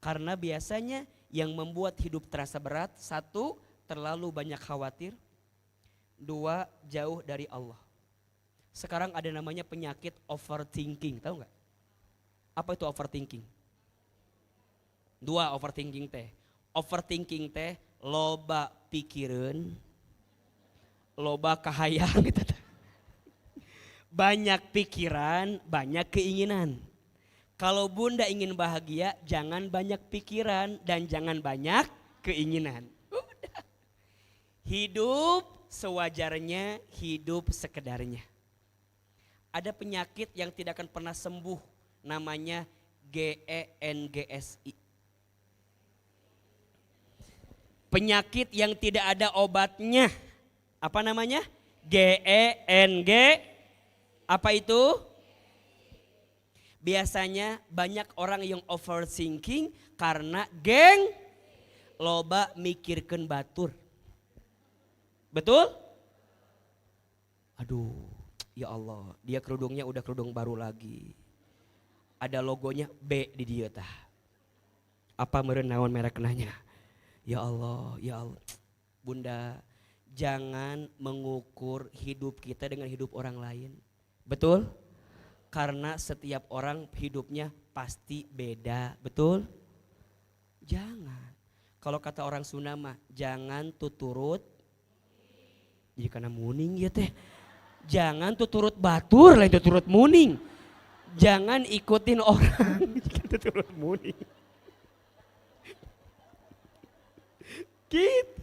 Karena biasanya yang membuat hidup terasa berat, 1, terlalu banyak khawatir. 2, jauh dari Allah. Sekarang ada namanya penyakit overthinking, tahu nggak? Apa itu overthinking? 2 overthinking teh. Overthinking teh loba pikiran, loba kahayang gitu. Banyak pikiran, banyak keinginan. Kalau bunda ingin bahagia, jangan banyak pikiran dan jangan banyak keinginan. Udah. Hidup sewajarnya, hidup sekedarnya. Ada penyakit yang tidak akan pernah sembuh, namanya GENGSI. Penyakit yang tidak ada obatnya. Apa namanya? GENG. Apa itu? Biasanya banyak orang yang overthinking karena loba mikirkeun batur. Betul? Aduh, ya Allah, dia kerudungnya udah kerudung baru lagi. Ada logonya B di dia tah. Apa meureun naon merek kenanya? Ya Allah, ya Allah. Bunda, Jangan mengukur hidup kita dengan hidup orang lain. Betul? Karena setiap orang hidupnya pasti beda. Betul? Jangan. Kalau kata orang Sunda mah, jangan tuturut. Jadi karena muning ya teh. Jangan tuturut batur lain tuturut muning. Jangan ikutin orang tuturut muning. Gitu.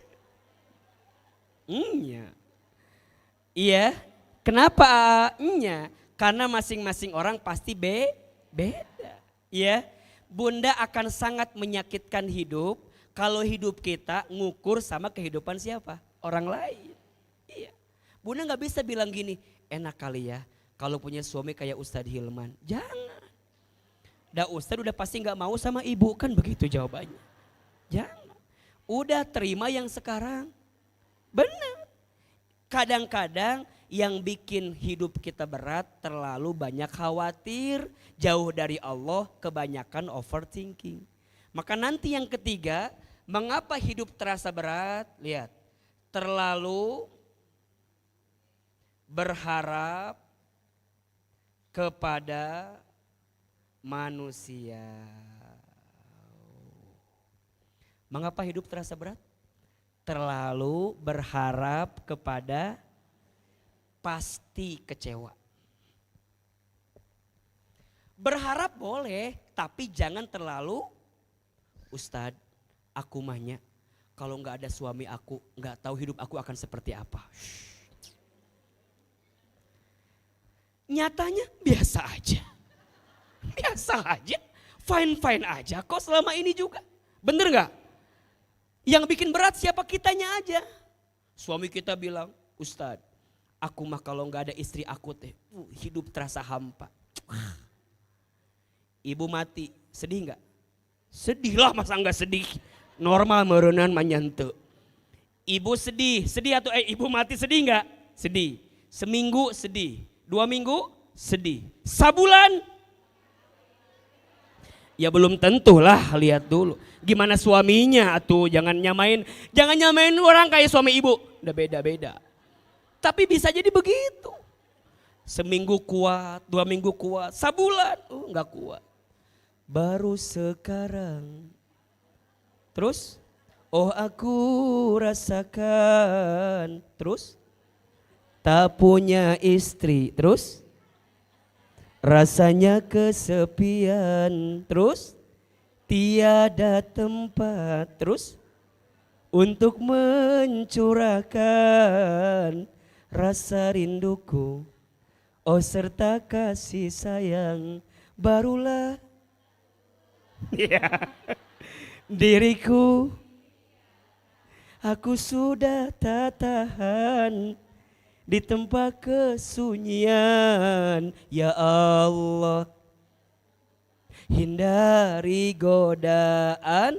Iya. Kenapa nya? Karena masing-masing orang pasti beda. Iya. Bunda akan sangat menyakitkan hidup kalau hidup kita ngukur sama kehidupan siapa? Orang lain. Iya. Bunda gak bisa bilang gini, enak kali ya kalau punya suami kayak Ustadz Hilman. Jangan. Ustadz udah pasti gak mau sama ibu, kan begitu jawabannya. Jangan. Udah terima yang sekarang. Benar. Kadang-kadang yang bikin hidup kita berat terlalu banyak khawatir, jauh dari Allah, kebanyakan overthinking. Maka nanti yang ketiga, mengapa hidup terasa berat? Lihat, terlalu berharap kepada manusia. Mengapa hidup terasa berat? Terlalu berharap kepada pasti kecewa. Berharap boleh, tapi jangan terlalu, Ustadz, aku mahnya kalau nggak ada suami aku, nggak tahu hidup aku akan seperti apa. Nyatanya biasa aja, fine aja kok selama ini juga, bener nggak? Yang bikin berat siapa kitanya aja. Suami kita bilang, Ustadz, aku mah kalau nggak ada istri aku teh, hidup terasa hampa. Ibu mati, sedih nggak? Sedih lah, masa nggak sedih? Normal merenan manyante. Ibu sedih atau ibu mati sedih nggak? Sedih. Seminggu sedih, 2 minggu sedih, sabulan? Ya belum tentu lah, lihat dulu. Gimana suaminya tuh, jangan nyamain orang kayak suami ibu. Udah beda-beda. Tapi bisa jadi begitu. Seminggu kuat, 2 minggu kuat, sabulan enggak kuat. Baru sekarang. Terus, oh aku rasakan. Terus, tak punya istri. Terus, rasanya kesepian. Terus, tiada tempat. Terus, untuk mencurahkan rasa rinduku. Oh serta kasih sayang, barulah diriku. Aku sudah tak tahan di tempat kesunyian. Ya Allah, hindari godaan.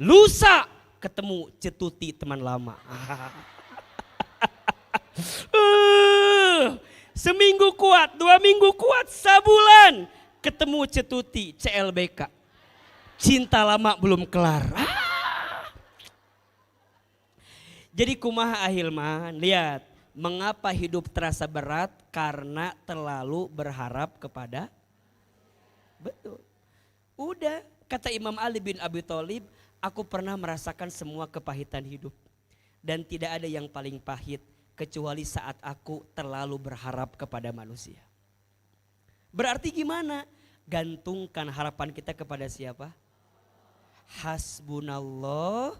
Lusa ketemu cetuti teman lama. Seminggu kuat, 2 minggu kuat, sabulan ketemu cetuti CLBK. Cinta lama belum kelar. Jadi kumaha Ahilman, lihat mengapa hidup terasa berat karena terlalu berharap kepada. Betul. Udah kata Imam Ali bin Abi Thalib, aku pernah merasakan semua kepahitan hidup dan tidak ada yang paling pahit kecuali saat aku terlalu berharap kepada manusia. Berarti gimana? Gantungkan harapan kita kepada siapa? Hasbunallah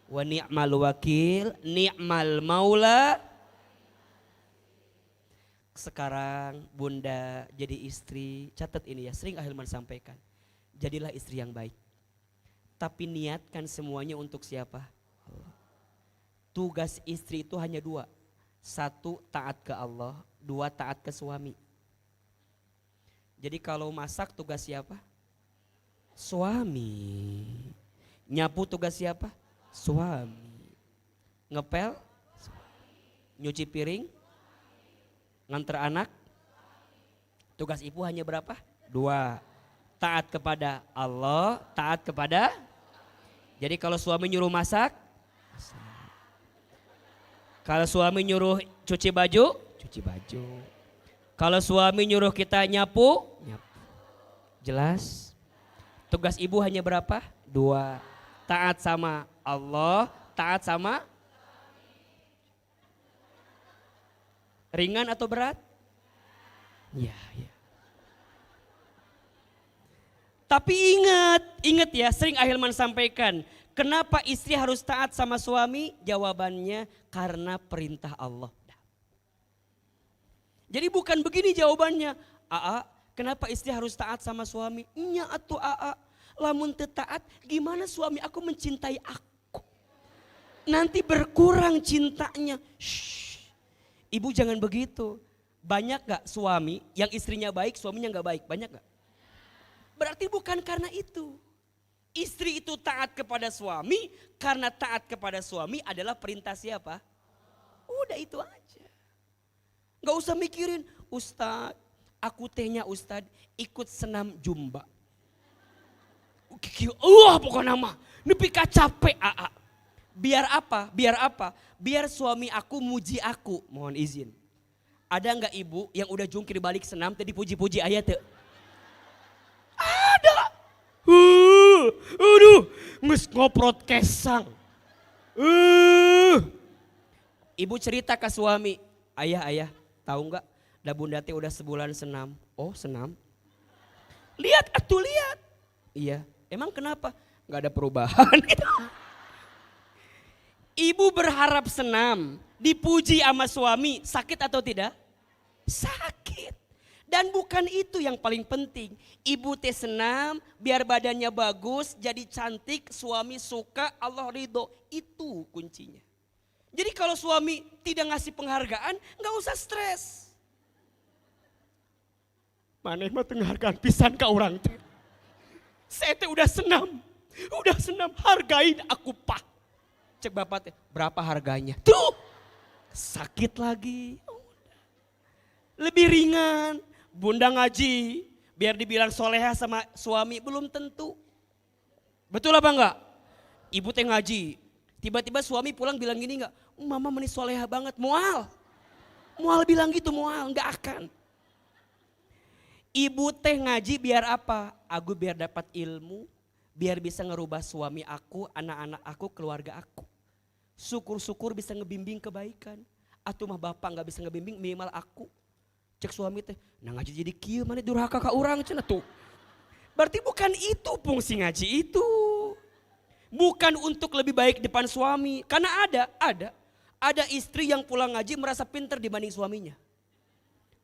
wa ni'mal wakil, ni'mal maula. Sekarang Bunda jadi istri, catat ini ya, sering Ahilman sampaikan. Jadilah istri yang baik. Tapi niatkan semuanya untuk siapa? Allah. Tugas istri itu hanya 2. 1 taat ke Allah, 2 taat ke suami. Jadi kalau masak tugas siapa? Suami. Nyapu tugas siapa? Suami. Ngepel? Nyuci piring? Nganter anak? Tugas ibu hanya berapa? 2. Taat kepada Allah, taat kepada. Jadi kalau suami nyuruh masak, masak. Kalau suami nyuruh cuci baju, cuci baju. Kalau suami nyuruh kita nyapu, nyapu. Jelas? Tugas ibu hanya berapa? 2. Taat sama Allah, taat sama ringan atau berat? Ya, ya. Tapi ingat ya, sering Ahilman sampaikan, kenapa istri harus taat sama suami? Jawabannya karena perintah Allah. Jadi bukan begini jawabannya, Aa, kenapa istri harus taat sama suami? Nya atuh Aa, lamun teu taat gimana suami aku mencintai aku? Nanti berkurang cintanya. Shh. Ibu jangan begitu. Banyak gak suami yang istrinya baik, suaminya gak baik? Banyak gak? Berarti bukan karena itu. Istri itu taat kepada suami, karena taat kepada suami adalah perintah siapa? Udah itu aja. Gak usah mikirin, Ustadz, aku tehnya Ustadz ikut senam jumba. Bukan nama, nepi ka capek Aa. Biar apa? Biar apa? Biar suami aku muji aku, mohon izin. Ada nggak ibu yang udah jungkir balik senam tadi puji-puji ayat tuh? Ada. Aduh, nges ngoprot kesang. Ibu cerita ke suami, ayah, tahu nggak? Da bunda teh udah sebulan senam. Oh senam? Lihat atuh lihat. Iya, emang kenapa? Nggak ada perubahan. Ibu berharap senam, dipuji sama suami, sakit atau tidak? Sakit. Dan bukan itu yang paling penting. Ibu teh senam, biar badannya bagus, jadi cantik, suami suka, Allah ridho. Itu kuncinya. Jadi kalau suami tidak ngasih penghargaan, nggak usah stres. Maneh mah penghargaan pisan ke orang teh. Saya teh udah senam, hargain aku pak. Cek bapak teh, berapa harganya? Tuh, sakit lagi. Lebih ringan. Bunda ngaji, biar dibilang soleha sama suami, belum tentu. Betul apa enggak? Ibu teh ngaji, tiba-tiba suami pulang bilang gini enggak, mama menis soleha banget, mual bilang gitu, mual, enggak akan. Ibu teh ngaji biar apa? Aku biar dapat ilmu, biar bisa ngerubah suami aku, anak-anak aku, keluarga aku. Syukur-syukur bisa ngebimbing kebaikan. Atuh mah bapak enggak bisa ngebimbing, minimal aku. Cek suami teh, nah ngaji jadi kieu mana durhaka ka urang cenah tuh. Berarti bukan itu fungsi ngaji itu. Bukan untuk lebih baik depan suami. Karena ada istri yang pulang ngaji merasa pinter dibanding suaminya.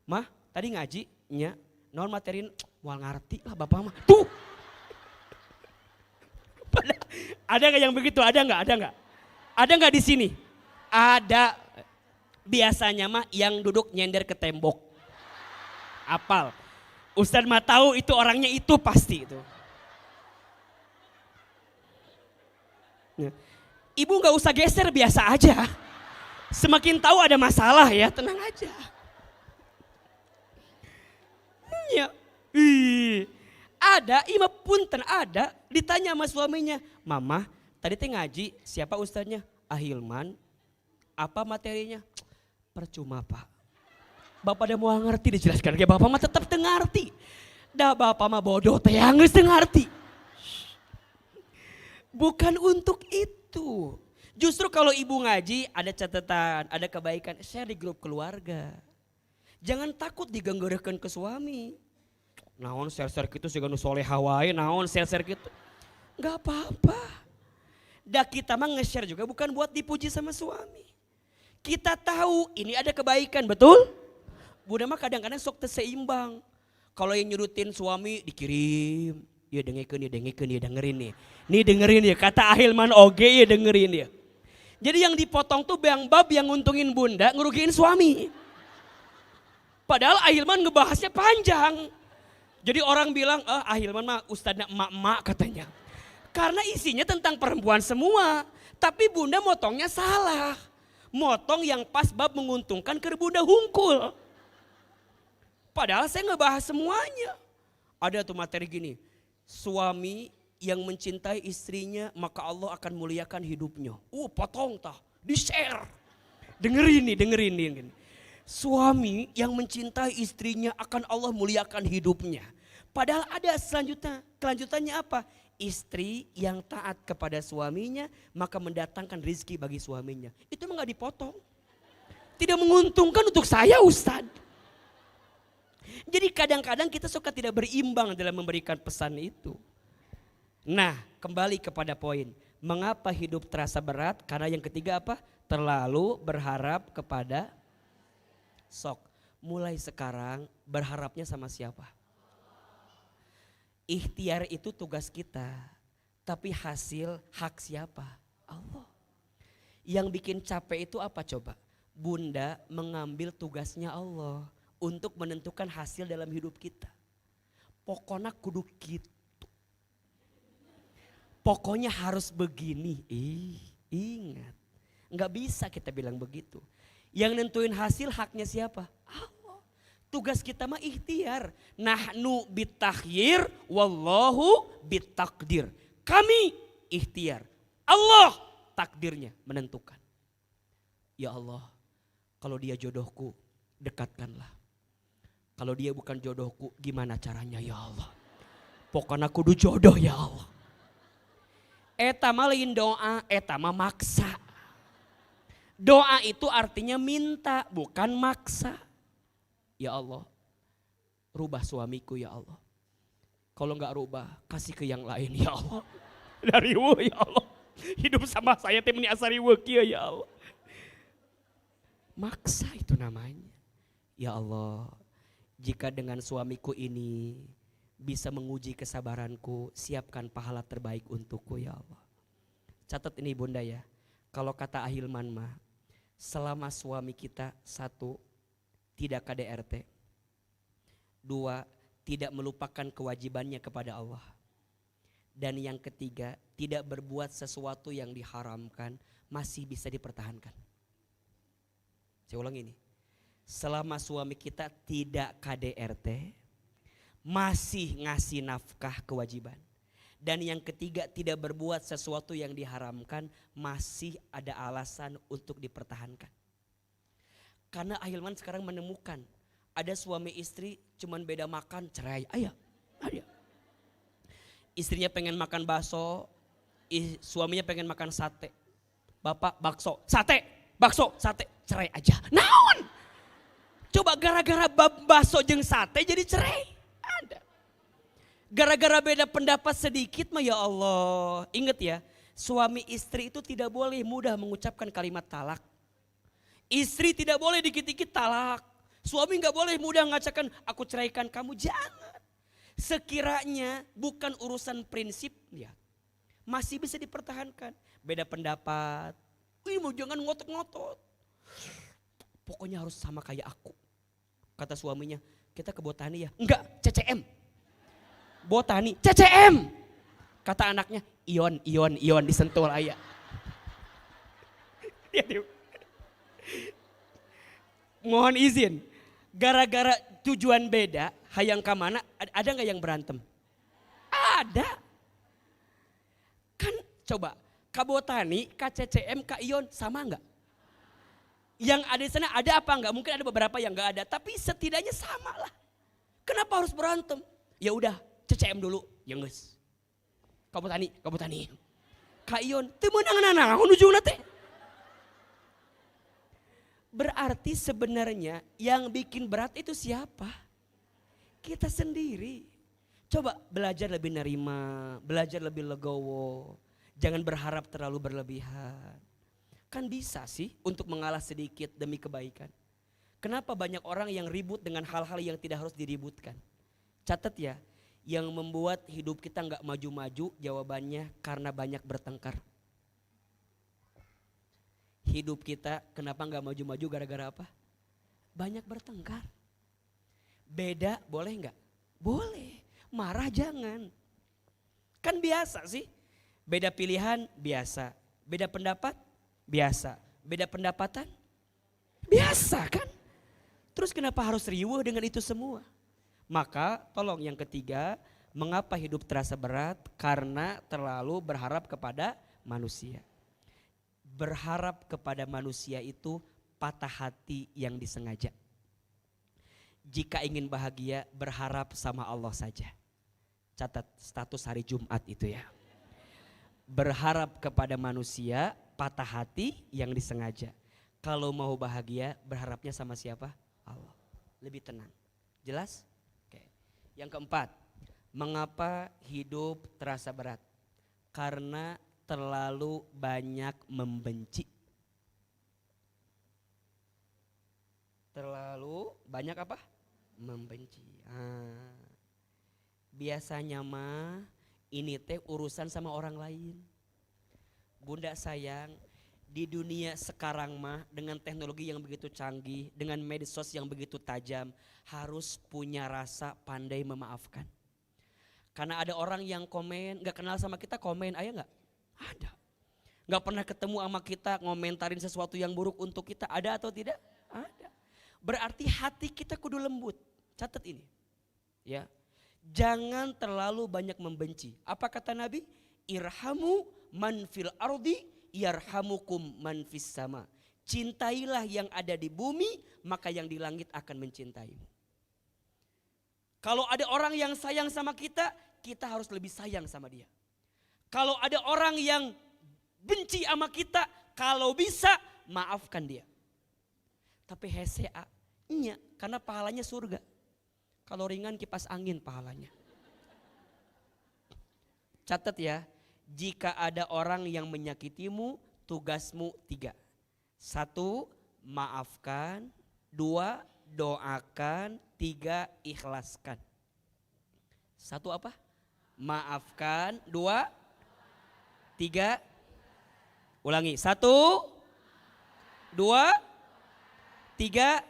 Mah, tadi ngaji nya, naon materin moal ngarti lah bapak mah. Tuh. Ada enggak yang begitu? Ada enggak? Ada enggak di sini? Ada. Biasanya mah yang duduk nyender ke tembok. Apal. Ustadz mah tahu itu orangnya itu pasti itu. Ibu nggak usah geser, biasa aja. Semakin tahu ada masalah ya, tenang aja. Ya. Ada, ima punten ada, ditanya sama suaminya, mama tadi teh ngaji, siapa ustadznya? Ahilman. Apa materinya? Percuma pak. Bapak udah mau ngerti dijelaskan, kayak bapak mah tetap ngerti. Dah bapak mah bodoh teh yang ngerti. Bukan untuk itu. Justru kalau ibu ngaji ada catatan, ada kebaikan, share di grup keluarga. Jangan takut diganggurekeun ke suami. Naon share-share gitu sih ganu soleha wae, naon share-share gitu. Enggak apa-apa. Dah kita mah nge-share juga bukan buat dipuji sama suami. Kita tahu ini ada kebaikan, betul? Bunda mah kadang-kadang sok terseimbang. Kalau yang nyurutin suami dikirim, ya dengerin nih. Nih dengerin ya, kata Ahilman oge ya dengerin ya. Jadi yang dipotong tuh bang bab yang nguntungin bunda, ngerugiin suami. Padahal Ahilman ngebahasnya panjang. Jadi orang bilang, Ahilman mah ustadznya emak-emak katanya. Karena isinya tentang perempuan semua. Tapi bunda motongnya salah. Motong yang pas bab menguntungkan ke bunda hungkul. Padahal saya ngebahas semuanya. Ada tuh materi gini, suami yang mencintai istrinya maka Allah akan muliakan hidupnya. Potong tah, di share. Dengerin nih. Suami yang mencintai istrinya akan Allah muliakan hidupnya. Padahal ada kelanjutannya apa? Istri yang taat kepada suaminya maka mendatangkan rizki bagi suaminya. Itu mah gak dipotong. Tidak menguntungkan untuk saya Ustadz. Jadi kadang-kadang kita suka tidak berimbang dalam memberikan pesan itu. Nah kembali kepada poin. Mengapa hidup terasa berat? Karena yang ketiga apa? Terlalu berharap kepada sok. Mulai sekarang berharapnya sama siapa? Ikhtiar itu tugas kita, tapi hasil hak siapa? Allah. Yang bikin capek itu apa coba? Bunda mengambil tugasnya Allah untuk menentukan hasil dalam hidup kita. Pokoknya kudu gitu. Pokoknya harus begini. Ingat, nggak bisa kita bilang begitu. Yang nentuin hasil haknya siapa? Allah. Tugas kita mah ikhtiar. Nahnu bitakhyir wallahu bitakdir. Kami ikhtiar. Allah takdirnya menentukan. Ya Allah, kalau dia jodohku dekatkanlah. Kalau dia bukan jodohku gimana caranya ya Allah. Pokoknya kudu jodoh ya Allah. Eta mah lain doa, eta mah maksa. Doa itu artinya minta bukan maksa. Ya Allah, rubah suamiku ya Allah. Kalau enggak rubah, kasih ke yang lain ya Allah. Dari ya Allah. Hidup sama saya teh meni asari kieu ya Allah. Maksa itu namanya. Ya Allah, jika dengan suamiku ini bisa menguji kesabaranku, siapkan pahala terbaik untukku ya Allah. Catat ini Bunda ya. Kalau kata Ahilman mah, selama suami kita satu, tidak KDRT. Dua, tidak melupakan kewajibannya kepada Allah. Dan yang ketiga, tidak berbuat sesuatu yang diharamkan, masih bisa dipertahankan. Saya ulang ini. Selama suami kita tidak KDRT, masih ngasih nafkah kewajiban. Dan yang ketiga, tidak berbuat sesuatu yang diharamkan, masih ada alasan untuk dipertahankan. Karena Ahilman sekarang menemukan ada suami istri cuman beda makan cerai. Ada. Istrinya pengen makan bakso, suaminya pengen makan sate. Bapak bakso, sate, cerai aja. Naon? Coba gara-gara bakso jeung sate jadi cerai. Ada. Gara-gara beda pendapat sedikit mah ya Allah. Ingat ya, suami istri itu tidak boleh mudah mengucapkan kalimat talak. Istri tidak boleh dikit-dikit talak. Suami gak boleh mudah mengatakan aku ceraikan kamu. Jangan. Sekiranya bukan urusan prinsip ya, masih bisa dipertahankan. Beda pendapat. Mau jangan ngotot-ngotot. Pokoknya harus sama kayak aku. Kata suaminya, kita ke botani ya. Enggak, CCM. Botani, CCM. Kata anaknya, ion disentul aya. Mohon izin, gara-gara tujuan beda, hayang ke mana, ada gak yang berantem? Ada. Kan coba, ke botani, ke CCM, ke ion sama gak? Yang ada di sana ada apa enggak? Mungkin ada beberapa yang enggak ada, tapi setidaknya sama lah. Kenapa harus berantem? Ya udah, CCM dulu, ya geus. Kamu tani. Ka Ion, teu meunang naon ujungna teh. Berarti sebenarnya yang bikin berat itu siapa? Kita sendiri. Coba belajar lebih nerima, belajar lebih legowo. Jangan berharap terlalu berlebihan. Kan bisa sih untuk mengalah sedikit demi kebaikan. Kenapa banyak orang yang ribut dengan hal-hal yang tidak harus diributkan? Catat ya, yang membuat hidup kita nggak maju-maju jawabannya karena banyak bertengkar. Hidup kita kenapa nggak maju-maju gara-gara apa? Banyak bertengkar. Beda boleh nggak? Boleh. Marah jangan. Kan biasa sih. Beda pilihan biasa. Beda pendapat biasa. Beda pendapatan biasa kan? Terus kenapa harus riuh dengan itu semua? Maka tolong yang ketiga, mengapa hidup terasa berat? Karena terlalu berharap kepada manusia. Berharap kepada manusia itu patah hati yang disengaja. Jika ingin bahagia, berharap sama Allah saja. Catat status hari Jumat itu ya. Berharap kepada manusia, patah hati yang disengaja. Kalau mau bahagia, berharapnya sama siapa? Allah. Lebih tenang. Jelas? Oke. Yang keempat, mengapa hidup terasa berat? Karena terlalu banyak membenci. Terlalu banyak apa? Membenci. Biasanya mah ini teh urusan sama orang lain. Bunda sayang, di dunia sekarang mah dengan teknologi yang begitu canggih, dengan medsos yang begitu tajam, harus punya rasa pandai memaafkan. Karena ada orang yang komen, gak kenal sama kita komen, ayah gak? Ada. Gak pernah ketemu sama kita ngomentarin sesuatu yang buruk untuk kita, ada atau tidak? Ada. Berarti hati kita kudu lembut. Catat ini. Ya. Jangan terlalu banyak membenci. Apa kata Nabi? Irhamu man fil ardi yarhamukum man fis sama. Cintailah yang ada di bumi, maka yang di langit akan mencintaimu. Kalau ada orang yang sayang sama kita, kita harus lebih sayang sama dia. Kalau ada orang yang benci sama kita, kalau bisa maafkan dia. Tapi HCA, karena pahalanya surga. Kalau ringan kipas angin pahalanya. Catat ya, jika ada orang yang menyakitimu, tugasmu 3. 1, maafkan. 2, doakan. 3, ikhlaskan. 1 apa? Maafkan. 2, 3. Ulangi. 1, 2, 3.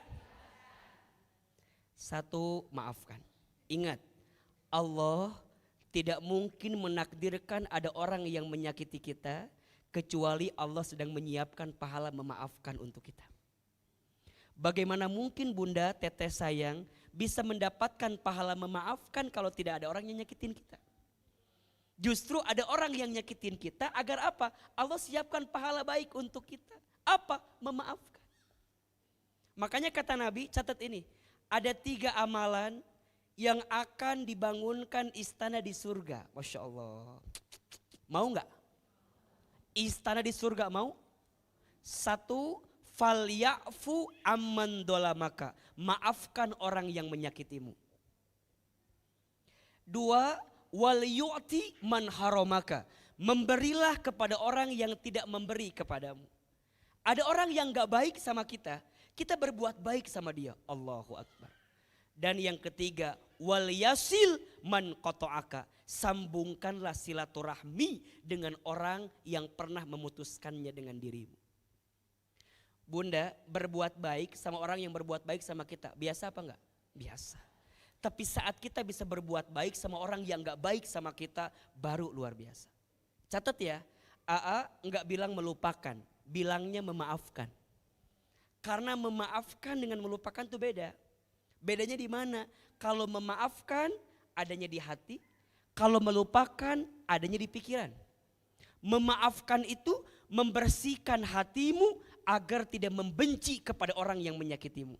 1, maafkan. Ingat, Allah tidak mungkin menakdirkan ada orang yang menyakiti kita kecuali Allah sedang menyiapkan pahala memaafkan untuk kita. Bagaimana mungkin Bunda, teteh sayang bisa mendapatkan pahala memaafkan kalau tidak ada orang yang nyakitin kita? Justru ada orang yang nyakitin kita agar apa? Allah siapkan pahala baik untuk kita. Apa? Memaafkan. Makanya kata Nabi, catat ini. Ada 3 amalan yang akan dibangunkan istana di surga. Masya Allah. Mau gak? Istana di surga mau? 1, falyafu amman dolamaka. Maafkan orang yang menyakitimu. 2, wal yu'ti man haramaka. Memberilah kepada orang yang tidak memberi kepadamu. Ada orang yang gak baik sama kita, kita berbuat baik sama dia. Allahu Akbar. Dan yang ketiga, wal yasil man qata'aka. Sambungkanlah silaturahmi dengan orang yang pernah memutuskannya dengan dirimu. Bunda, berbuat baik sama orang yang berbuat baik sama kita, biasa apa enggak? Biasa. Tapi saat kita bisa berbuat baik sama orang yang enggak baik sama kita, baru luar biasa. Catat ya, AA enggak bilang melupakan, bilangnya memaafkan. Karena memaafkan dengan melupakan itu beda. Bedanya di mana? Kalau memaafkan adanya di hati, kalau melupakan adanya di pikiran. Memaafkan itu membersihkan hatimu agar tidak membenci kepada orang yang menyakitimu.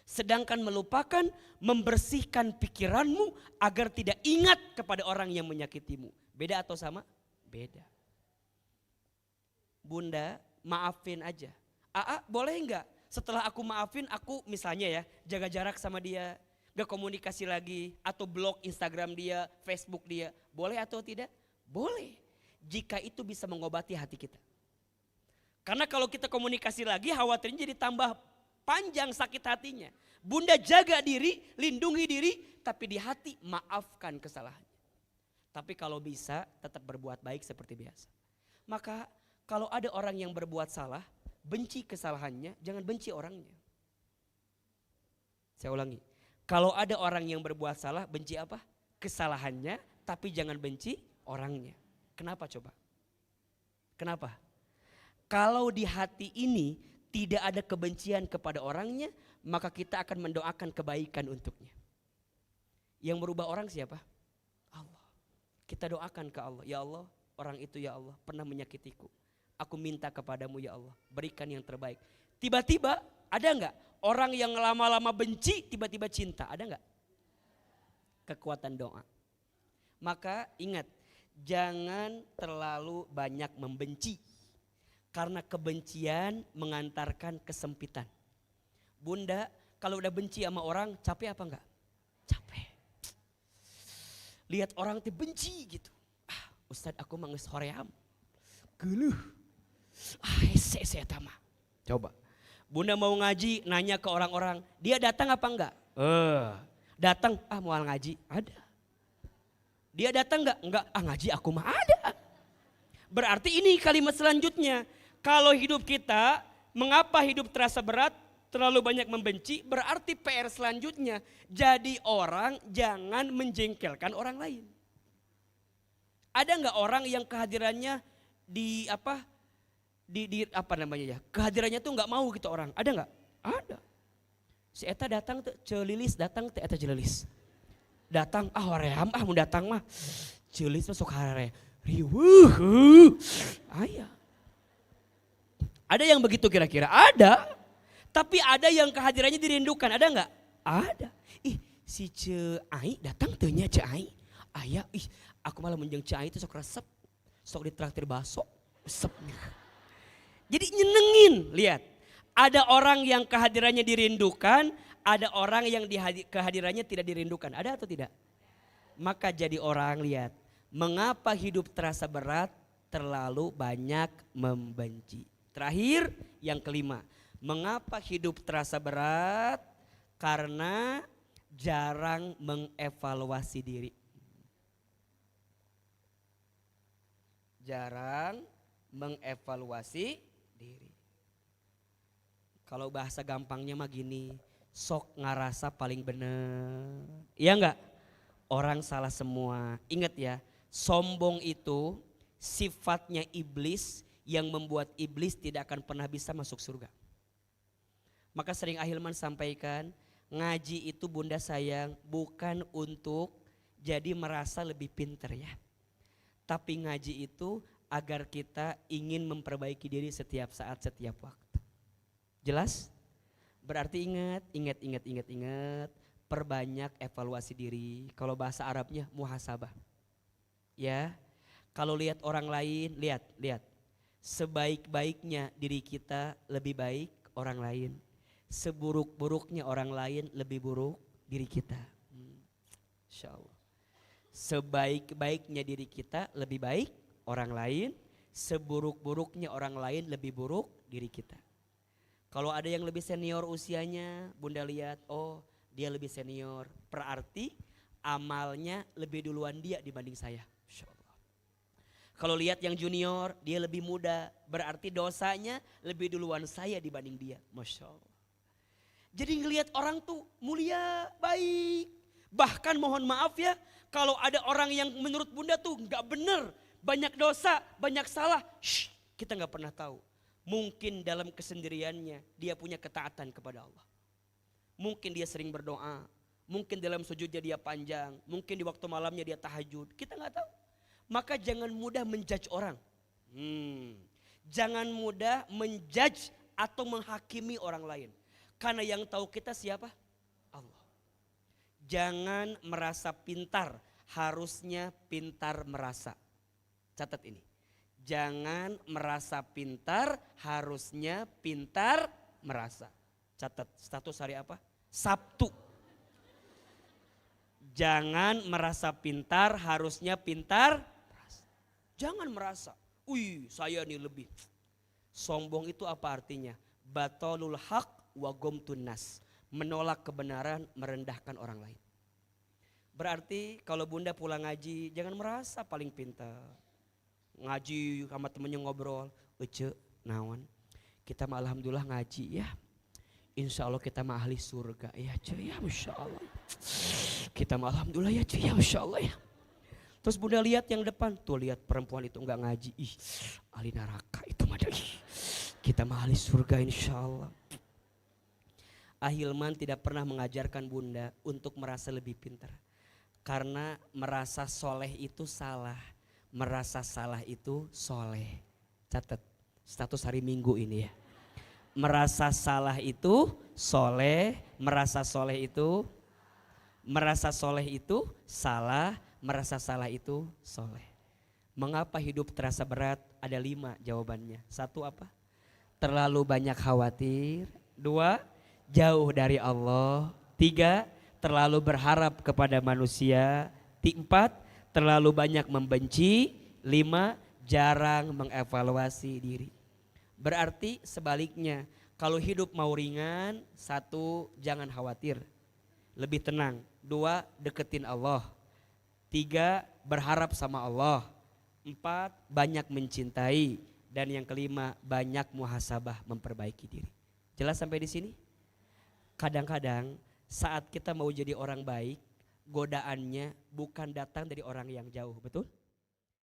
Sedangkan melupakan membersihkan pikiranmu agar tidak ingat kepada orang yang menyakitimu. Beda atau sama? Beda. Bunda, maafin aja. AA boleh enggak setelah aku maafin aku misalnya ya jaga jarak sama dia, gak komunikasi lagi atau blok Instagram dia, Facebook dia, boleh atau tidak? Boleh, jika itu bisa mengobati hati kita. Karena kalau kita komunikasi lagi khawatirnya jadi tambah panjang sakit hatinya. Bunda jaga diri, lindungi diri, tapi di hati maafkan kesalahannya. Tapi kalau bisa tetap berbuat baik seperti biasa. Maka kalau ada orang yang berbuat salah, benci kesalahannya, jangan benci orangnya. Saya ulangi, kalau ada orang yang berbuat salah, benci apa? Kesalahannya, tapi jangan benci orangnya. Kenapa coba? Kenapa? Kalau di hati ini tidak ada kebencian kepada orangnya, maka kita akan mendoakan kebaikan untuknya. Yang merubah orang siapa? Allah. Kita doakan ke Allah, ya Allah, orang itu ya Allah pernah menyakitiku. Aku minta kepadamu ya Allah, berikan yang terbaik. Tiba-tiba ada nggak orang yang lama-lama benci tiba-tiba cinta? Ada nggak? Kekuatan doa. Maka ingat, jangan terlalu banyak membenci. Karena kebencian mengantarkan kesempitan. Bunda kalau udah benci sama orang capek apa enggak? Capek. Lihat orang tuh benci gitu. Ustadz aku manges hoream. Geluh. Hese tama. Coba. Bunda mau ngaji nanya ke orang-orang. Dia datang apa enggak? Datang. Mau ngaji. Ada. Dia datang enggak? Enggak. Ngaji aku mah ada. Berarti ini kalimat selanjutnya. Kalau hidup kita, mengapa hidup terasa berat? Terlalu banyak membenci, berarti PR selanjutnya. Jadi orang jangan menjengkelkan orang lain. Ada nggak orang yang kehadirannya di apa namanya ya? Kehadirannya tuh nggak mau gitu orang. Ada nggak? Ada. Si Eta datang tuh celilis, datang tuh Eta celilis. Datang hoream mau datang mah celilis masuk hare. Riwuh. Ayah. Ada yang begitu kira-kira? Ada. Tapi ada yang kehadirannya dirindukan. Ada nggak? Ada. Si Ai datang tehnya Ai. Ayah, aku malah menjeng Ai itu sok resep. Sok ditraktir bakso. Resep. Jadi nyenengin. Lihat. Ada orang yang kehadirannya dirindukan. Ada orang yang kehadirannya tidak dirindukan. Ada atau tidak? Maka jadi orang lihat. Mengapa hidup terasa berat? Terlalu banyak membenci. Terakhir yang kelima, mengapa hidup terasa berat? Karena jarang mengevaluasi diri. Jarang mengevaluasi diri. Kalau bahasa gampangnya mah gini, sok ngarasa paling bener. Iya enggak? Orang salah semua. Ingat ya, sombong itu sifatnya iblis yang membuat iblis tidak akan pernah bisa masuk surga. Maka sering Ahilman sampaikan, ngaji itu bunda sayang bukan untuk jadi merasa lebih pinter ya. Tapi ngaji itu agar kita ingin memperbaiki diri setiap saat, setiap waktu. Jelas? Berarti ingat. Perbanyak evaluasi diri. Kalau bahasa Arabnya muhasabah. Ya. Kalau lihat orang lain, lihat. Sebaik-baiknya diri kita lebih baik orang lain. Seburuk-buruknya orang lain lebih buruk diri kita. Insya Allah. Sebaik-baiknya diri kita lebih baik orang lain. Seburuk-buruknya orang lain lebih buruk diri kita. Kalau ada yang lebih senior usianya, bunda lihat, oh dia lebih senior. Berarti amalnya lebih duluan dia dibanding saya. Insya Allah. Kalau lihat yang junior, dia lebih muda. Berarti dosanya lebih duluan saya dibanding dia. Masya Allah. Jadi ngelihat orang tuh mulia, baik. Bahkan mohon maaf ya, kalau ada orang yang menurut bunda tuh gak bener. Banyak dosa, banyak salah. Kita gak pernah tahu. Mungkin dalam kesendiriannya dia punya ketaatan kepada Allah. Mungkin dia sering berdoa. Mungkin dalam sujudnya dia panjang. Mungkin di waktu malamnya dia tahajud. Kita gak tahu. Maka jangan mudah menjudge orang. Jangan mudah menjudge atau menghakimi orang lain. Karena yang tahu kita siapa? Allah. Jangan merasa pintar. Harusnya pintar merasa. Catat ini. Jangan merasa pintar. Harusnya pintar merasa. Catat. Status hari apa? Sabtu. Jangan merasa pintar. Harusnya pintar. Jangan merasa, saya nih lebih. Sombong itu apa artinya? Batolul haq wa gomtun nas. Menolak kebenaran, merendahkan orang lain. Berarti kalau bunda pulang ngaji, jangan merasa paling pintar. Ngaji sama temennya ngobrol, naon. Kita mah alhamdulillah ngaji ya. Insya Allah kita mah ahli surga ya cuy ya, Masya Allah. Kita mah alhamdulillah ya cuy ya, Masya Allah ya. Terus bunda lihat yang depan, tuh lihat perempuan itu enggak ngaji. Ahli neraka itu mah. Kita mah ahli surga insya Allah. Ahilman tidak pernah mengajarkan bunda untuk merasa lebih pintar. Karena merasa soleh itu salah. Merasa salah itu soleh. Catat status hari Minggu ini ya. merasa salah itu soleh, merasa soleh itu salah, merasa salah itu soleh. Mengapa hidup terasa berat? Ada 5 jawabannya. 1 apa? Terlalu banyak khawatir. 2, jauh dari Allah. 3, terlalu berharap kepada manusia. 4, terlalu banyak membenci. 5, jarang mengevaluasi diri. Berarti sebaliknya, kalau hidup mau ringan, 1, jangan khawatir, lebih tenang. 2, deketin Allah. 3, berharap sama Allah. 4, banyak mencintai. Dan yang kelima, banyak muhasabah, memperbaiki diri. Jelas sampai di sini? Kadang-kadang saat kita mau jadi orang baik, godaannya bukan datang dari orang yang jauh, betul?